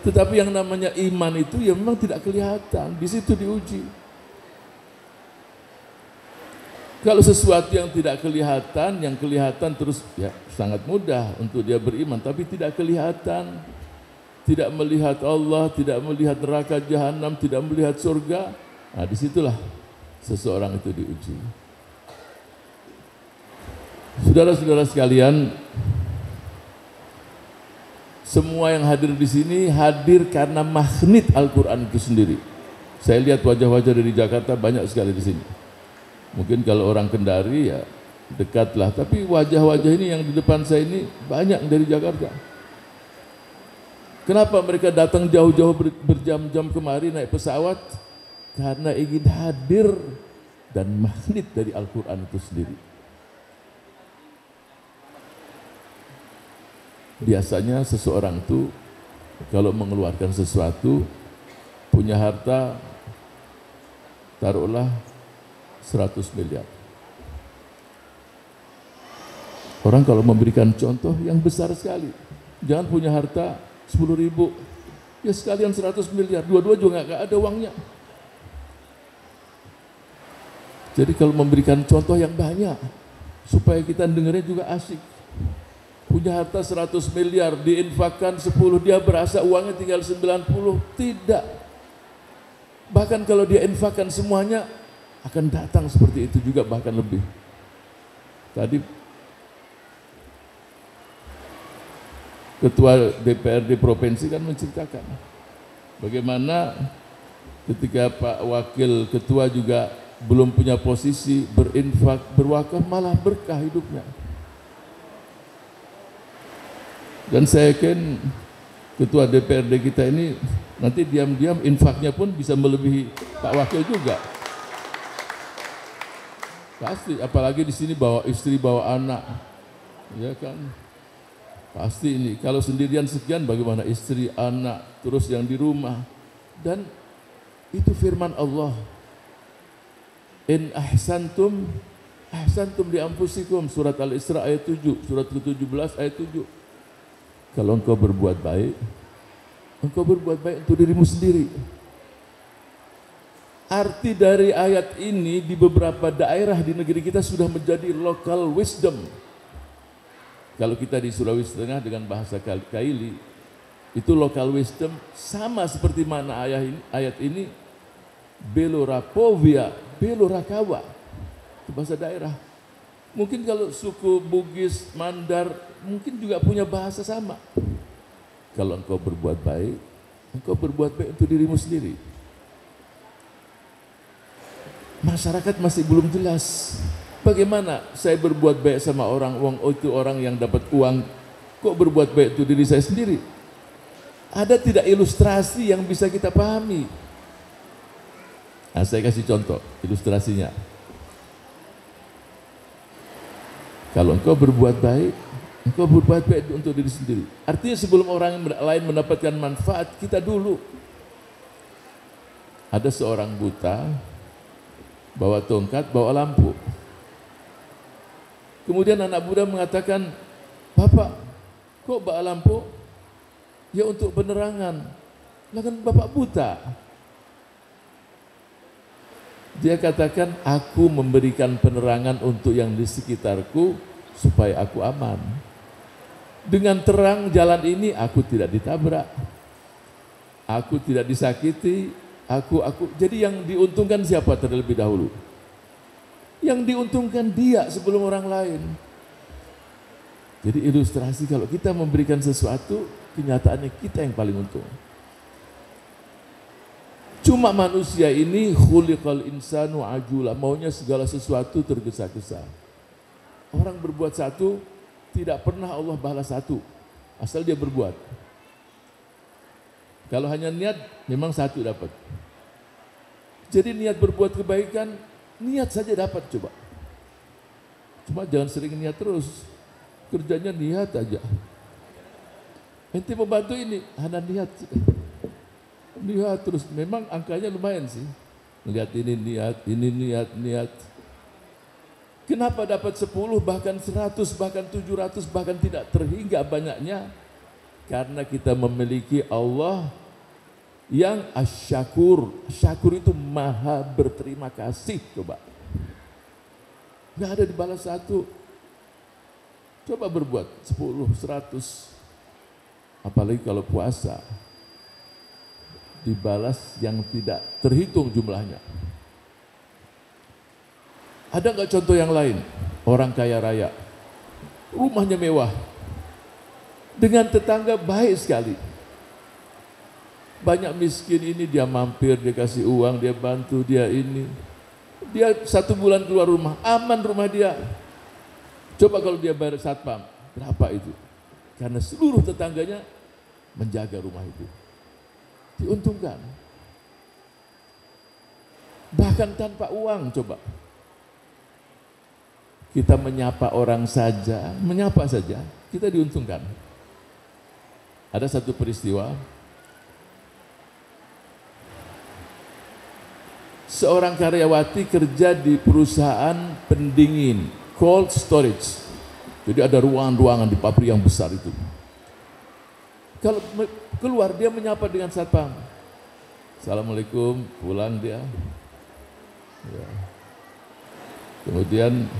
Tetapi yang namanya iman itu ya memang tidak kelihatan, di situ diuji. Kalau sesuatu yang tidak kelihatan, yang kelihatan terus ya sangat mudah untuk dia beriman, tapi tidak kelihatan, tidak melihat Allah, tidak melihat neraka jahanam, tidak melihat surga, nah disitulah seseorang itu diuji. Saudara-saudara sekalian, semua yang hadir di sini hadir karena magnet Al-Quran itu sendiri. Saya lihat wajah-wajah dari Jakarta banyak sekali di sini. Mungkin kalau orang Kendari ya dekatlah, tapi wajah-wajah ini yang di depan saya ini banyak dari Jakarta. Kenapa mereka datang jauh-jauh berjam-jam kemari naik pesawat? Karena ingin hadir dan magnet dari Al-Quran itu sendiri. Biasanya seseorang itu kalau mengeluarkan sesuatu, punya harta taruhlah 100 miliar. Orang kalau memberikan contoh yang besar sekali, jangan punya harta 10.000, ya sekalian 100 miliar, dua-dua juga nggak ada uangnya. Jadi kalau memberikan contoh yang banyak, supaya kita dengarnya juga asik. Punya harta 100 miliar, diinfakkan 10, dia berasa uangnya tinggal 90, tidak. Bahkan kalau dia infakkan semuanya, akan datang seperti itu juga, bahkan lebih. Tadi Ketua DPRD Provinsi kan menceritakan bagaimana ketika Pak Wakil Ketua juga belum punya posisi berinfak, berwakaf, malah berkah hidupnya. Dan saya yakin Ketua DPRD kita ini nanti diam-diam infaknya pun bisa melebihi Pak Wakil juga. Pasti, apalagi di sini bawa istri, bawa anak, ya kan? Pasti ini, kalau sendirian sekian bagaimana istri, anak, terus yang di rumah. Dan itu firman Allah. In ahsantum, ahsantum li anfusikum, surat Al-Isra ayat 7, surat ke-17 ayat 7. Kalau engkau berbuat baik untuk dirimu sendiri. Arti dari ayat ini di beberapa daerah di negeri kita sudah menjadi local wisdom. Kalau kita di Sulawesi Tengah dengan bahasa Kaili, itu local wisdom sama seperti mana ayat ini, Belorapovia, Belorakawa, itu bahasa daerah. Mungkin kalau suku Bugis, Mandar, mungkin juga punya bahasa sama. Kalau engkau berbuat baik untuk dirimu sendiri. Masyarakat masih belum jelas. Bagaimana saya berbuat baik sama orang, itu orang yang dapat uang, kok berbuat baik untuk diri saya sendiri? Ada tidak ilustrasi yang bisa kita pahami? Nah, saya kasih contoh ilustrasinya. Kalau engkau berbuat baik untuk diri sendiri. Artinya sebelum orang lain mendapatkan manfaat, kita dulu. Ada seorang buta, bawa tongkat, bawa lampu. Kemudian anak muda mengatakan, Bapak, kok bawa lampu? Ya untuk penerangan. Lah kan Bapak buta. Dia katakan, aku memberikan penerangan untuk yang di sekitarku supaya aku aman. Dengan terang jalan ini aku tidak ditabrak. Aku tidak disakiti. Jadi yang diuntungkan siapa terlebih dahulu? Yang diuntungkan dia sebelum orang lain. Jadi ilustrasi kalau kita memberikan sesuatu, kenyataannya kita yang paling untung. Cuma manusia ini khuliqal insanu ajula, maunya segala sesuatu tergesa-gesa. Orang berbuat satu, tidak pernah Allah balas satu, asal dia berbuat. Kalau hanya niat, memang satu dapat. Jadi niat berbuat kebaikan, niat saja dapat coba. Cuma jangan sering niat terus, kerjanya niat aja. Ente membantu ini, hanya niat. Niat terus, memang angkanya lumayan sih. Lihat ini niat. Kenapa dapat 10, bahkan 100, bahkan 700, bahkan tidak terhingga banyaknya? Karena kita memiliki Allah yang asyakur. Syakur itu maha berterima kasih. Coba. Nggak ada dibalas satu. Coba berbuat 10, 100. Apalagi kalau puasa. Dibalas yang tidak terhitung jumlahnya. Ada nggak contoh yang lain? Orang kaya raya, rumahnya mewah, dengan tetangga baik sekali. Banyak miskin ini dia mampir, dia kasih uang, dia bantu, dia ini. Dia 1 bulan keluar rumah, aman rumah dia. Coba kalau dia bayar satpam, berapa itu? Karena seluruh tetangganya menjaga rumah itu. Diuntungkan. Bahkan tanpa uang, coba. Kita menyapa orang saja, kita diuntungkan. Ada satu peristiwa, seorang karyawati kerja di perusahaan pendingin, cold storage. Jadi ada ruangan-ruangan di pabrik yang besar itu. Kalau keluar dia menyapa dengan satpam. Assalamualaikum, pulang dia. Ya. Kemudian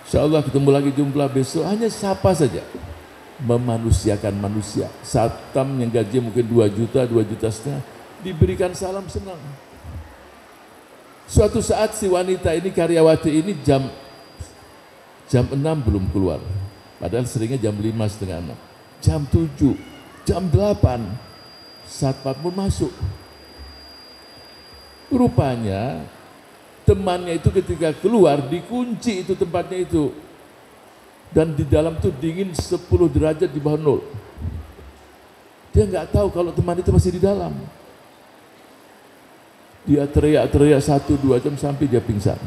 insya Allah ketemu lagi jumlah besok, hanya sapa saja. Memanusiakan manusia. Satpam yang gaji mungkin 2 juta, 2 juta setengah, diberikan salam senang. Suatu saat si wanita ini, karyawati ini jam 6 belum keluar. Padahal seringnya jam 5, setengah 6. Jam 7, jam 8, satpam pun masuk. Rupanya temannya itu ketika keluar dikunci itu tempatnya itu. Dan di dalam tuh dingin 10 derajat di bawah 0. Dia nggak tahu kalau teman itu masih di dalam. Dia teriak-teriak 1-2 jam sampai dia pingsan.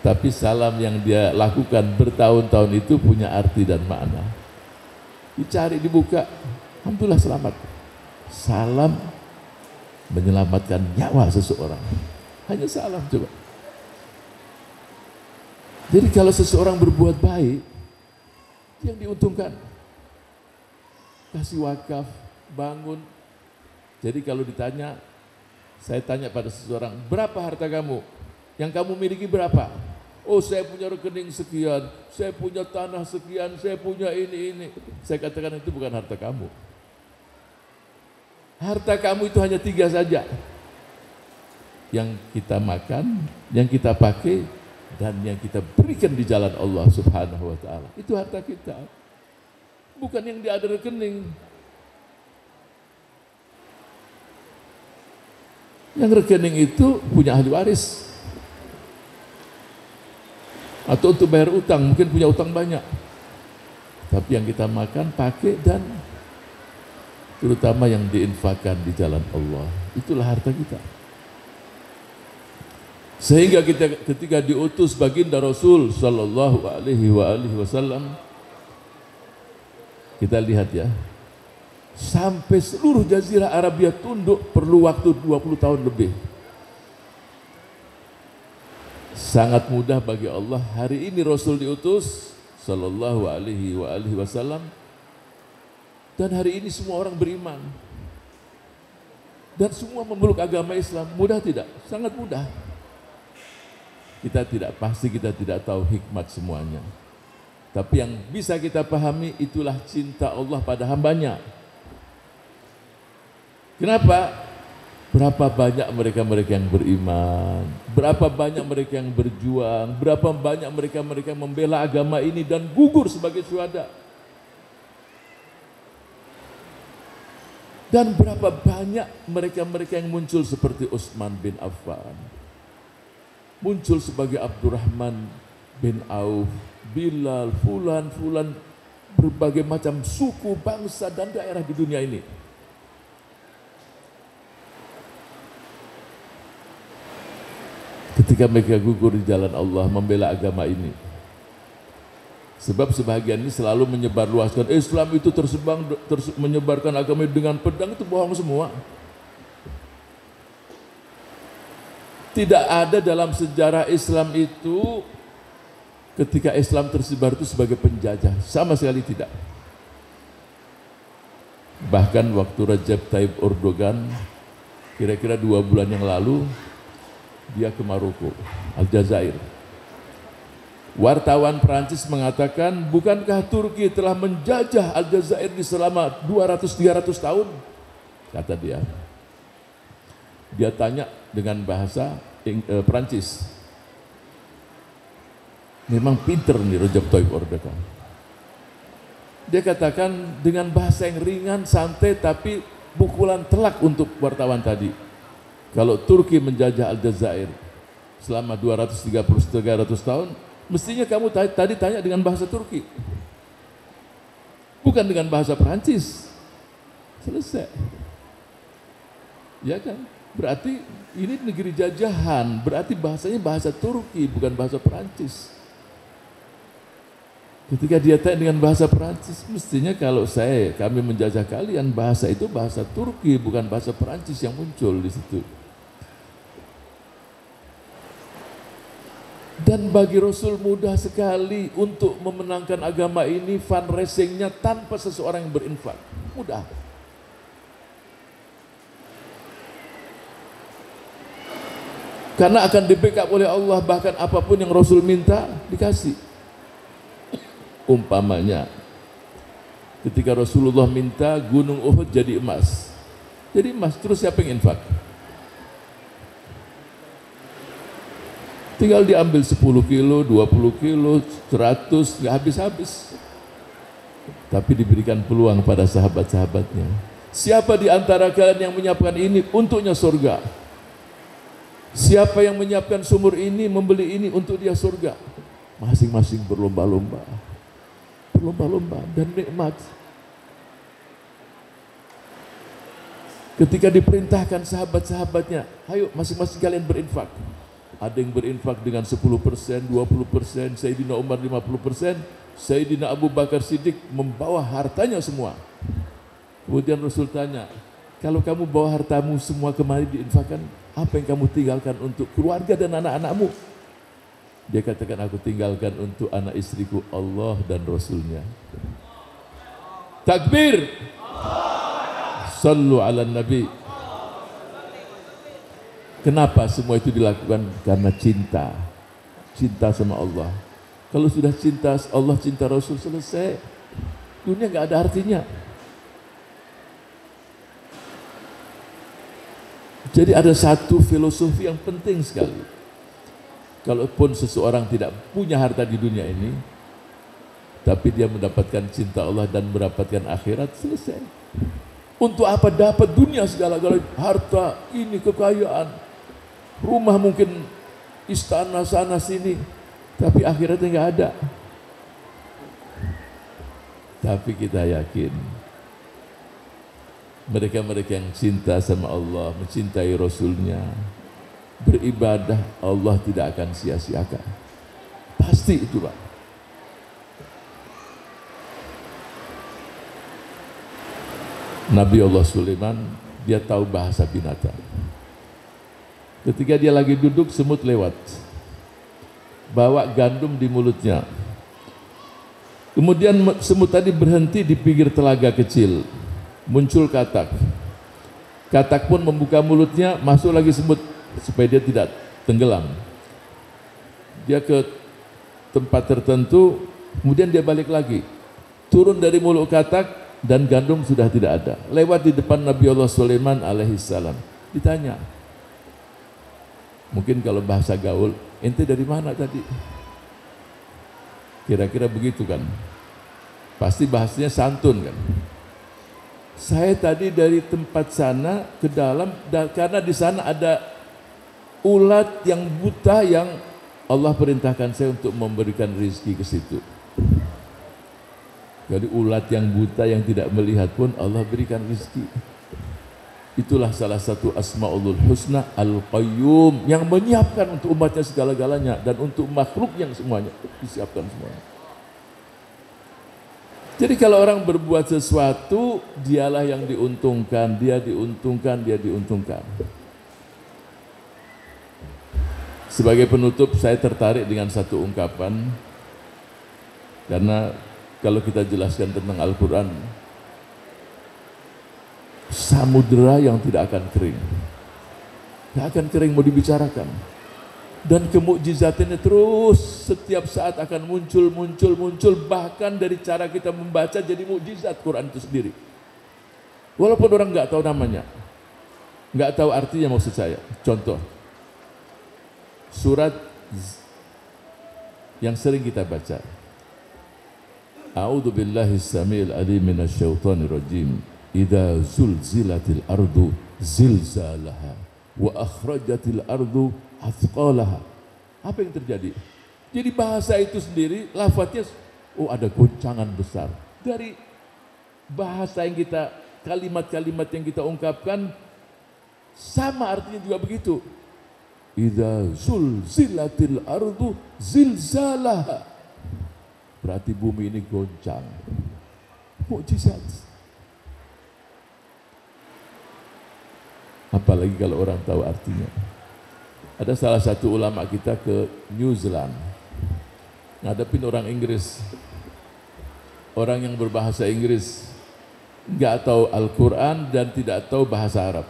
Tapi salam yang dia lakukan bertahun-tahun itu punya arti dan makna. Dicari, dibuka, alhamdulillah selamat. Salam menyelamatkan nyawa seseorang. Hanya salam coba. Jadi kalau seseorang berbuat baik, yang diuntungkan. Kasih wakaf, bangun. Jadi kalau ditanya, saya tanya pada seseorang, berapa harta kamu? Yang kamu miliki berapa? Oh, saya punya rekening sekian, saya punya tanah sekian, saya punya ini. Saya katakan itu bukan harta kamu. Harta kamu itu hanya 3 saja. Yang kita makan, yang kita pakai, dan yang kita berikan di jalan Allah Subhanahu wa ta'ala. Itu harta kita. Bukan yang ada rekening. Yang rekening itu punya ahli waris. Atau untuk bayar utang, mungkin punya utang banyak. Tapi yang kita makan, pakai, dan terutama yang diinfakkan di jalan Allah. Itulah harta kita. Sehingga kita ketika diutus baginda Rasul sallallahu alaihi wasallam, kita lihat ya, sampai seluruh jazirah Arabia tunduk perlu waktu 20 tahun lebih. Sangat mudah bagi Allah. Hari ini Rasul diutus sallallahu alaihi wasallam, dan hari ini semua orang beriman dan semua memeluk agama Islam. Mudah tidak? Sangat mudah. Kita tidak tahu hikmat semuanya. Tapi yang bisa kita pahami, itulah cinta Allah pada hambanya. Kenapa? Berapa banyak mereka-mereka yang beriman, berapa banyak mereka yang berjuang, berapa banyak mereka-mereka yang membela agama ini dan gugur sebagai syuhada. Dan berapa banyak mereka-mereka yang muncul seperti Utsman bin Affan, muncul sebagai Abdurrahman bin Auf, Bilal, fulan, berbagai macam suku, bangsa, dan daerah di dunia ini. Ketika mereka gugur di jalan Allah, membela agama ini. Sebab sebahagian ini selalu menyebarluaskan Islam itu menyebarkan agama dengan pedang, itu bohong semua. Tidak ada dalam sejarah Islam itu ketika Islam tersebar itu sebagai penjajah, sama sekali tidak. Bahkan waktu Recep Tayyip Erdogan kira-kira 2 bulan yang lalu, dia ke Maroko, Aljazair. Wartawan Perancis mengatakan, bukankah Turki telah menjajah Aljazair di selama 200-300 tahun? Kata dia. Dia tanya dengan bahasa Perancis. Memang pinter nih Recep Tayyip Erdogan. Dia katakan dengan bahasa yang ringan, santai, tapi pukulan telak untuk wartawan tadi. Kalau Turki menjajah Aljazair selama 230-300 tahun, mestinya kamu tadi tanya dengan bahasa Turki, bukan dengan bahasa Perancis. Selesai. Ya kan? Berarti ini negeri jajahan, berarti bahasanya bahasa Turki, bukan bahasa Perancis. Ketika dia tanya dengan bahasa Perancis, mestinya kalau kami menjajah kalian, bahasa itu bahasa Turki, bukan bahasa Perancis yang muncul di situ. Dan bagi Rasul mudah sekali untuk memenangkan agama ini, fundraisingnya tanpa seseorang yang berinfak. Mudah. Karena akan di-backup oleh Allah, bahkan apapun yang Rasul minta, dikasih. Umpamanya, ketika Rasulullah minta gunung Uhud jadi emas. Jadi emas, terus siapa yang infak? Tinggal diambil 10 kilo, 20 kilo, 100, nggak habis-habis. Tapi diberikan peluang pada sahabat-sahabatnya. Siapa di antara kalian yang menyiapkan ini untuknya surga? Siapa yang menyiapkan sumur ini, membeli ini untuk dia surga? Masing-masing berlomba-lomba. Berlomba-lomba dan nikmat. Ketika diperintahkan sahabat-sahabatnya, ayo masing-masing kalian berinfak. Ada yang berinfak dengan 10%, 20%, Sayyidina Umar 50%, Sayyidina Abu Bakar Siddiq membawa hartanya semua. Kemudian Rasul tanya, kalau kamu bawa hartamu semua kemari diinfakkan, apa yang kamu tinggalkan untuk keluarga dan anak-anakmu? Dia katakan, aku tinggalkan untuk anak istriku Allah dan Rasulnya. Takbir! Sallu ala Nabi. Kenapa semua itu dilakukan? Karena cinta. Cinta sama Allah. Kalau sudah cinta Allah, cinta Rasul, selesai. Dunia nggak ada artinya. Jadi ada satu filosofi yang penting sekali. Kalaupun seseorang tidak punya harta di dunia ini, tapi dia mendapatkan cinta Allah dan mendapatkan akhirat, selesai. Untuk apa dapat dunia segala-galanya, harta, ini kekayaan, rumah mungkin istana sana sini, tapi akhiratnya nggak ada. Tapi kita yakin mereka-mereka yang cinta sama Allah, mencintai Rasulnya, beribadah, Allah tidak akan sia-siakan. Pasti itu, Pak. Nabi Allah Sulaiman, dia tahu bahasa binatang. Ketika dia lagi duduk, semut lewat, bawa gandum di mulutnya. Kemudian semut tadi berhenti di pinggir telaga kecil. Muncul katak. Katak pun membuka mulutnya, masuk lagi semut supaya dia tidak tenggelam. Dia ke tempat tertentu, kemudian dia balik lagi. Turun dari mulut katak dan gandum sudah tidak ada. Lewat di depan Nabi Allah Sulaiman alaihissalam. Ditanya, mungkin kalau bahasa gaul, ente dari mana tadi? Kira-kira begitu kan? Pasti bahasanya santun kan? Saya tadi dari tempat sana ke dalam, karena di sana ada ulat yang buta yang Allah perintahkan saya untuk memberikan rezeki ke situ. Jadi ulat yang buta yang tidak melihat pun Allah berikan rezeki. Itulah salah satu Asmaul Husna Al-Qayyum yang menyiapkan untuk umatnya segala-galanya dan untuk makhluk yang semuanya disiapkan semuanya. Jadi kalau orang berbuat sesuatu, dialah yang diuntungkan, dia diuntungkan, dia diuntungkan. Sebagai penutup, saya tertarik dengan satu ungkapan, karena kalau kita jelaskan tentang Al-Quran, samudera yang tidak akan kering. Tidak akan kering mau dibicarakan. Dan kemukjizatannya terus setiap saat akan muncul, bahkan dari cara kita membaca jadi mukjizat Quran itu sendiri. Walaupun orang nggak tahu namanya, nggak tahu artinya maksud saya. Contoh, surat yang sering kita baca. A'udzu billahi samil alim minasyaitonir rajim. Idza zulzilatil ardu zilzalaha wa akhrajatil ardu athqalaha. Apa yang terjadi? Jadi bahasa itu sendiri, lafadznya, oh ada goncangan besar. Dari bahasa yang kita, kalimat-kalimat yang kita ungkapkan, sama artinya juga begitu. Idza zulzilatil ardu zilzalaha. Berarti bumi ini goncang. Mukjizat. Apalagi kalau orang tahu artinya. Ada salah satu ulama kita ke New Zealand, ngadepin orang Inggris, orang yang berbahasa Inggris, nggak tahu Al-Quran dan tidak tahu bahasa Arab.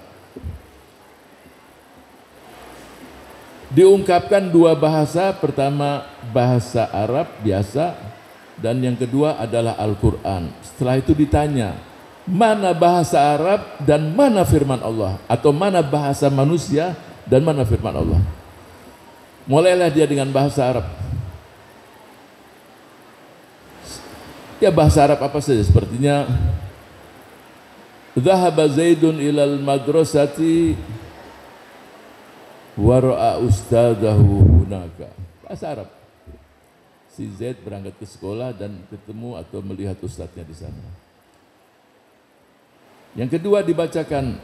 Diungkapkan dua bahasa, pertama bahasa Arab biasa, dan yang kedua adalah Al-Quran. Setelah itu ditanya, mana bahasa Arab dan mana firman Allah, atau mana bahasa manusia dan mana firman Allah. Mulailah dia dengan bahasa Arab. Ya, bahasa Arab apa saja, sepertinya Dhahaba Zaidun ilal madrasati wa ra'a ustadahu hunaka. Bahasa Arab. Si Zaid berangkat ke sekolah dan ketemu atau melihat ustadznya di sana. Yang kedua dibacakan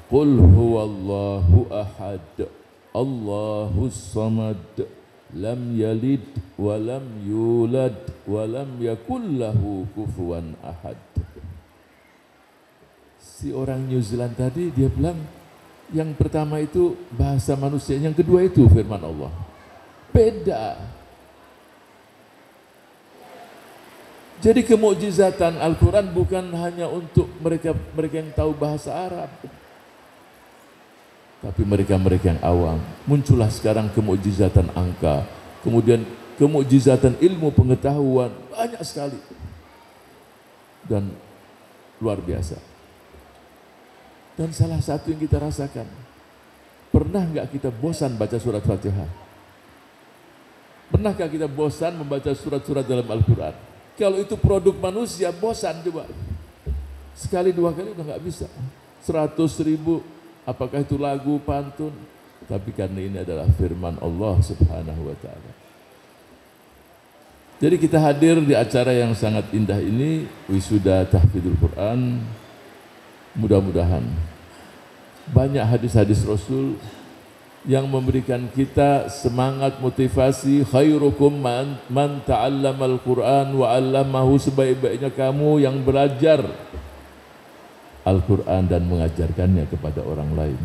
Qul huwallahu ahad, Allahus samad, lam yalid wa lam yulad wa lam yakul lahu kufuwan ahad. Si orang New Zealand tadi dia bilang yang pertama itu bahasa manusia, yang kedua itu firman Allah. Beda. Jadi kemukjizatan Al-Quran bukan hanya untuk mereka yang tahu bahasa Arab, tapi mereka yang awam. Muncullah sekarang kemukjizatan angka, kemudian kemukjizatan ilmu pengetahuan, banyak sekali dan luar biasa. Dan salah satu yang kita rasakan, pernah nggak kita bosan baca surat Fatihah? Pernahkah kita bosan membaca surat-surat dalam Al-Quran? Kalau itu produk manusia, bosan coba. Sekali dua kali udah nggak bisa. 100.000, apakah itu lagu, pantun? Tapi karena ini adalah firman Allah Subhanahu wa ta'ala. Jadi kita hadir di acara yang sangat indah ini, wisuda tahfidzul Quran. Mudah-mudahan banyak hadis-hadis Rasul yang memberikan kita semangat, motivasi. Khairukum man ta'allamal Qur'an wa 'allamahu, sebaik-baiknya kamu yang belajar Al-Qur'an dan mengajarkannya kepada orang lain.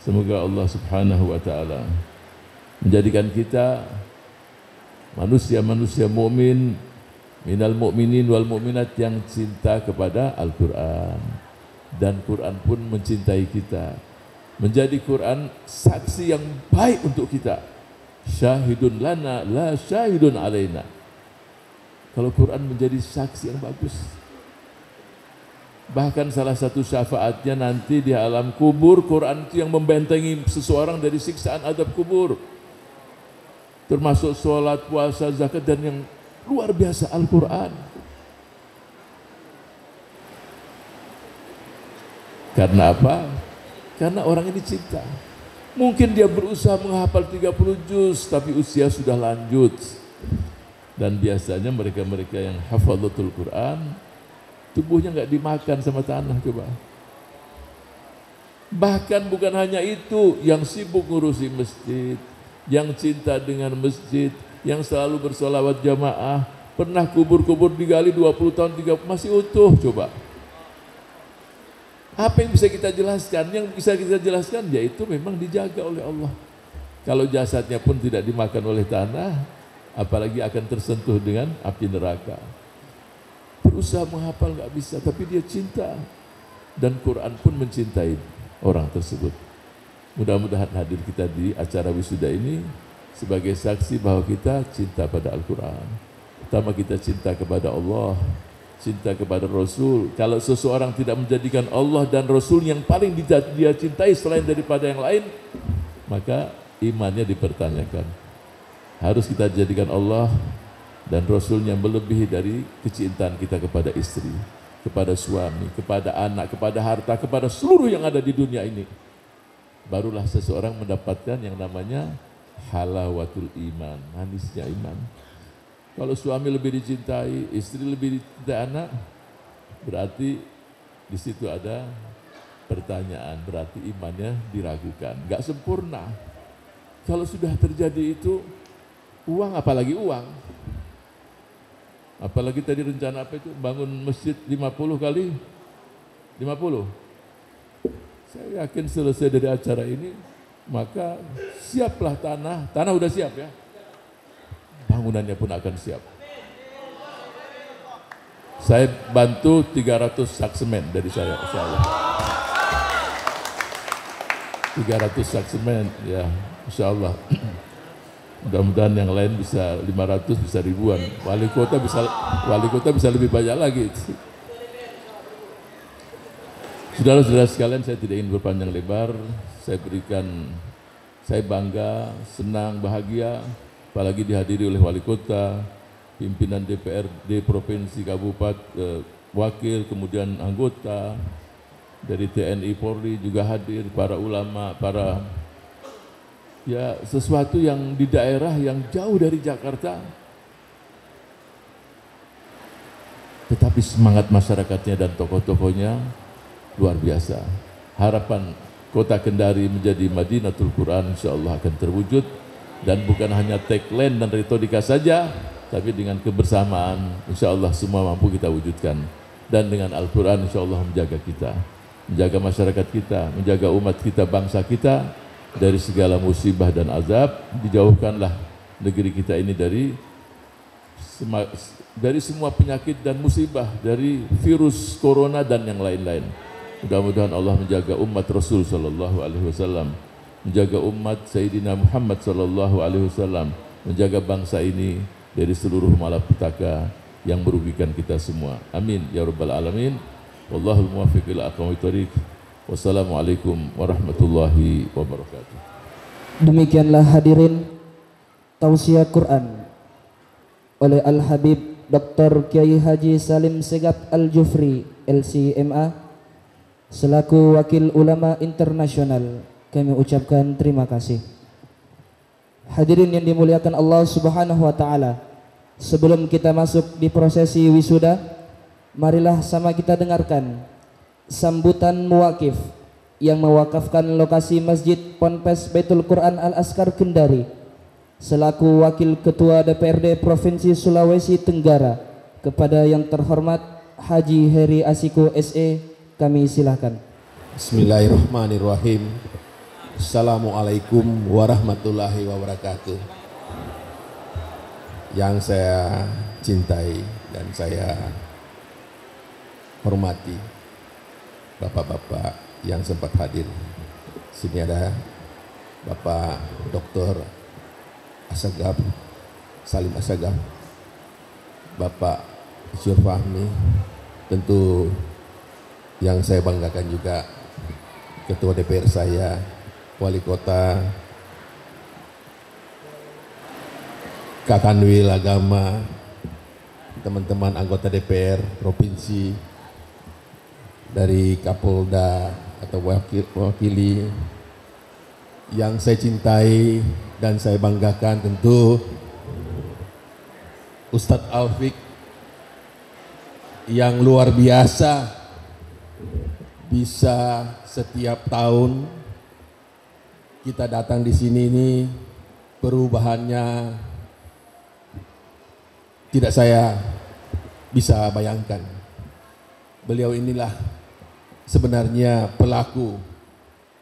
Semoga Allah Subhanahu wa taala menjadikan kita manusia-manusia mukmin, minal mu'minin wal mu'minat, yang cinta kepada Al-Qur'an, dan Quran pun mencintai kita. Menjadi Quran saksi yang baik untuk kita. Syahidun lana la syahidun alaina. Kalau Quran menjadi saksi yang bagus. Bahkan salah satu syafaatnya nanti di alam kubur, Quran itu yang membentengi seseorang dari siksaan azab kubur. Termasuk sholat, puasa, zakat, dan yang luar biasa Al-Quran. Karena apa? Karena orang ini cinta. Mungkin dia berusaha menghafal 30 juz, tapi usia sudah lanjut. Dan biasanya mereka-mereka yang hafalatul Quran, tubuhnya nggak dimakan sama tanah, coba. Bahkan bukan hanya itu, yang sibuk ngurusi masjid, yang cinta dengan masjid, yang selalu bersolawat jamaah, pernah kubur-kubur digali 20 tahun, 30, masih utuh, coba. Apa yang bisa kita jelaskan? Yang bisa kita jelaskan yaitu memang dijaga oleh Allah. Kalau jasadnya pun tidak dimakan oleh tanah, apalagi akan tersentuh dengan api neraka. Berusaha menghafal nggak bisa, tapi dia cinta. Dan Quran pun mencintai orang tersebut. Mudah-mudahan hadir kita di acara wisuda ini sebagai saksi bahwa kita cinta pada Al-Quran. Pertama, kita cinta kepada Allah, cinta kepada Rasul. Kalau seseorang tidak menjadikan Allah dan Rasul yang paling dia cintai selain daripada yang lain, maka imannya dipertanyakan. Harus kita jadikan Allah dan Rasulnya melebihi dari kecintaan kita kepada istri, kepada suami, kepada anak, kepada harta, kepada seluruh yang ada di dunia ini. Barulah seseorang mendapatkan yang namanya halawatul iman, manisnya iman. Kalau suami lebih dicintai, istri lebih dicintai anak, berarti di situ ada pertanyaan, berarti imannya diragukan, nggak sempurna. Kalau sudah terjadi itu, uang, apalagi uang. Apalagi tadi rencana apa itu, bangun masjid 50 kali 50. Saya yakin selesai dari acara ini, maka siaplah tanah udah siap ya, bangunannya pun akan siap. Saya bantu 300 sak semen dari saya, insyaallah. 300 sak semen, ya, insyaallah. Mudah-mudahan yang lain bisa 500, bisa ribuan. Wali kota bisa lebih banyak lagi. Saudara-saudara sekalian, saya tidak ingin berpanjang lebar. Saya bangga, senang, bahagia, apalagi dihadiri oleh wali kota, pimpinan DPRD provinsi, kabupaten, wakil, kemudian anggota dari TNI, Polri juga hadir, para ulama, ya sesuatu yang di daerah yang jauh dari Jakarta, tetapi semangat masyarakatnya dan tokoh-tokohnya luar biasa. Harapan kota Kendari menjadi Madinatul Quran insyaallah akan terwujud, dan bukan hanya tagline dan retorika saja, tapi dengan kebersamaan insyaallah semua mampu kita wujudkan. Dan dengan Al-Quran insyaallah menjaga kita, menjaga masyarakat kita, menjaga umat kita, bangsa kita dari segala musibah dan azab. Dijauhkanlah negeri kita ini dari semua penyakit dan musibah, dari virus corona dan yang lain-lain. Mudah-mudahan Allah menjaga umat Rasul sallallahu alaihi wasallam, menjaga umat Sayyidina Muhammad sallallahu alaihi wasallam, menjaga bangsa ini dari seluruh malapetaka yang merugikan kita semua. Amin ya rabbal alamin. Wallahul muwaffiq ila aqwamit thoriq. Wassalamualaikum warahmatullahi wabarakatuh. Demikianlah hadirin tausiah Quran oleh Al-Habib Dr. Kiai Haji Salim Segap Al-Jufri LCMA selaku Wakil Ulama Internasional. Kami ucapkan terima kasih. Hadirin yang dimuliakan Allah Subhanahu wa taala, sebelum kita masuk di prosesi wisuda, marilah sama kita dengarkan sambutan muwakif yang mewakafkan lokasi Masjid Ponpes Baitul Quran Al-Askar Kendari selaku Wakil Ketua DPRD Provinsi Sulawesi Tenggara kepada yang terhormat Haji Heri Asiko SE. Kami silahkan. Bismillahirrahmanirrahim. Assalamualaikum warahmatullahi wabarakatuh. Yang saya cintai dan saya hormati bapak-bapak yang sempat hadir. Sini ada Bapak Dr. Asagaf, Salim Asagaf, Bapak Isyur Fahmi, tentu yang saya banggakan juga Ketua DPR saya, Wali Kota, Kakanwil Agama, teman-teman anggota DPR Provinsi, dari Kapolda atau wakili yang saya cintai dan saya banggakan, tentu Ustadz Alfik yang luar biasa bisa setiap tahun kita datang di sini, ini perubahannya tidak saya bisa bayangkan. Beliau inilah sebenarnya pelaku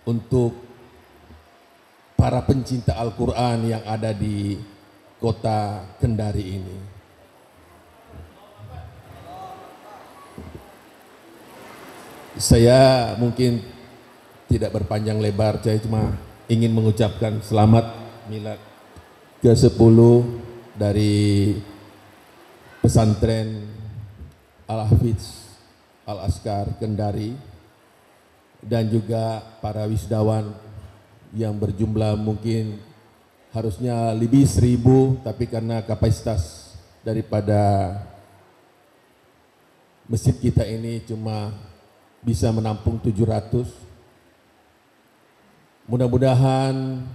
untuk para pencinta Al-Quran yang ada di kota Kendari ini. Saya mungkin tidak berpanjang lebar, saya cuma ingin mengucapkan selamat milad ke-10 dari pesantren Al-Hafiz Al-Askar Kendari, dan juga para wisudawan yang berjumlah mungkin harusnya lebih 1000, tapi karena kapasitas daripada masjid kita ini cuma bisa menampung 700. Mudah-mudahan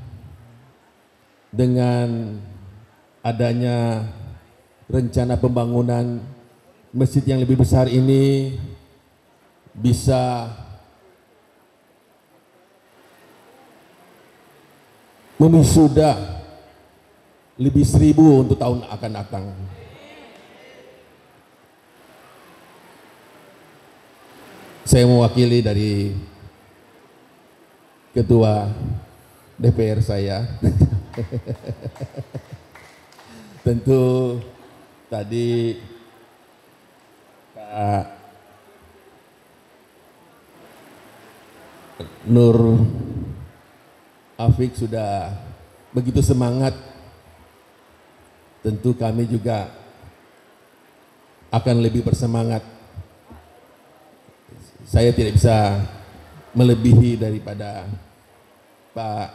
dengan adanya rencana pembangunan masjid yang lebih besar ini bisa memisuda lebih 1000 untuk tahun akan datang. Saya mewakili dari Ketua DPR saya. Tentu tadi Pak Nur Afik sudah begitu semangat. Tentu kami juga akan lebih bersemangat. Saya tidak bisa melebihi daripada Pak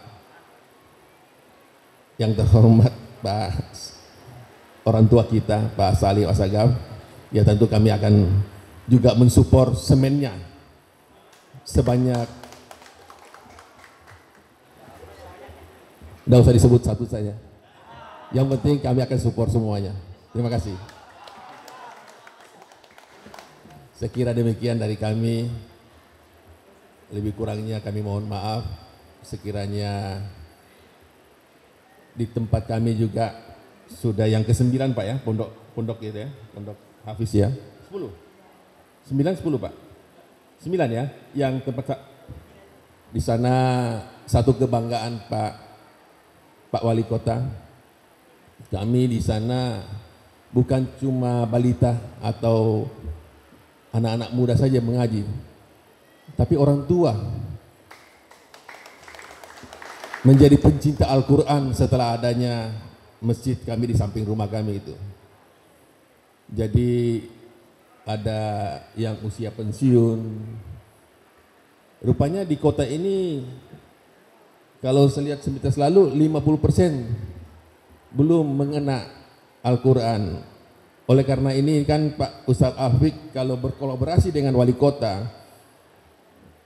yang terhormat, Pak orang tua kita, Pak Salih Asagaf. Ya tentu kami akan juga mensupport semennya sebanyak, tidak usah disebut satu saja. Yang penting kami akan support semuanya. Terima kasih. Saya kira demikian dari kami. Lebih kurangnya kami mohon maaf. Sekiranya di tempat kami juga sudah yang ke-9 Pak ya, pondok gitu ya, pondok Hafiz ya. 10. 9 10 Pak. 9 ya, yang tempat di sana satu kebanggaan Pak Wali Kota. Kami di sana bukan cuma balita atau anak-anak muda saja mengaji, tapi orang tua menjadi pencinta Al-Quran setelah adanya masjid kami di samping rumah kami itu. Jadi ada yang usia pensiun. Rupanya di kota ini kalau saya lihat sepintas lalu 50% belum mengena Al-Quran. Oleh karena ini kan Pak Ustadz Afik kalau berkolaborasi dengan wali kota,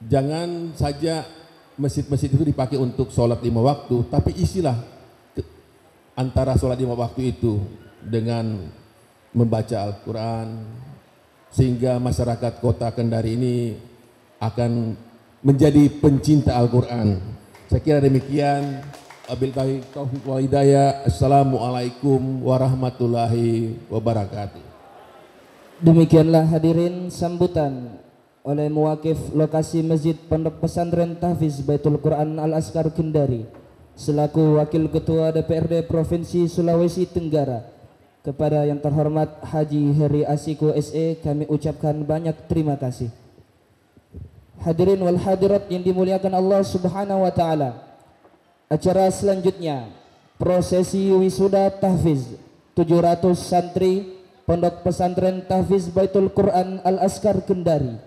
jangan saja masjid-masjid itu dipakai untuk sholat 5 waktu, tapi isilah antara sholat 5 waktu itu dengan membaca Al-Quran, sehingga masyarakat kota Kendari ini akan menjadi pencinta Al-Quran. Saya kira demikian. Wabillahi taufiq wal hidayah. Assalamualaikum warahmatullahi wabarakatuh. Demikianlah hadirin sambutan oleh muwakif lokasi Masjid Pondok Pesantren Tahfiz Baitul Quran Al-Askar Kendari selaku Wakil Ketua DPRD Provinsi Sulawesi Tenggara. Kepada yang terhormat Haji Heri Asiko SE kami ucapkan banyak terima kasih. Hadirin wal hadirat yang dimuliakan Allah Subhanahu wa taala. Acara selanjutnya prosesi wisuda tahfiz 700 santri Pondok Pesantren Tahfiz Baitul Quran Al-Askar Kendari.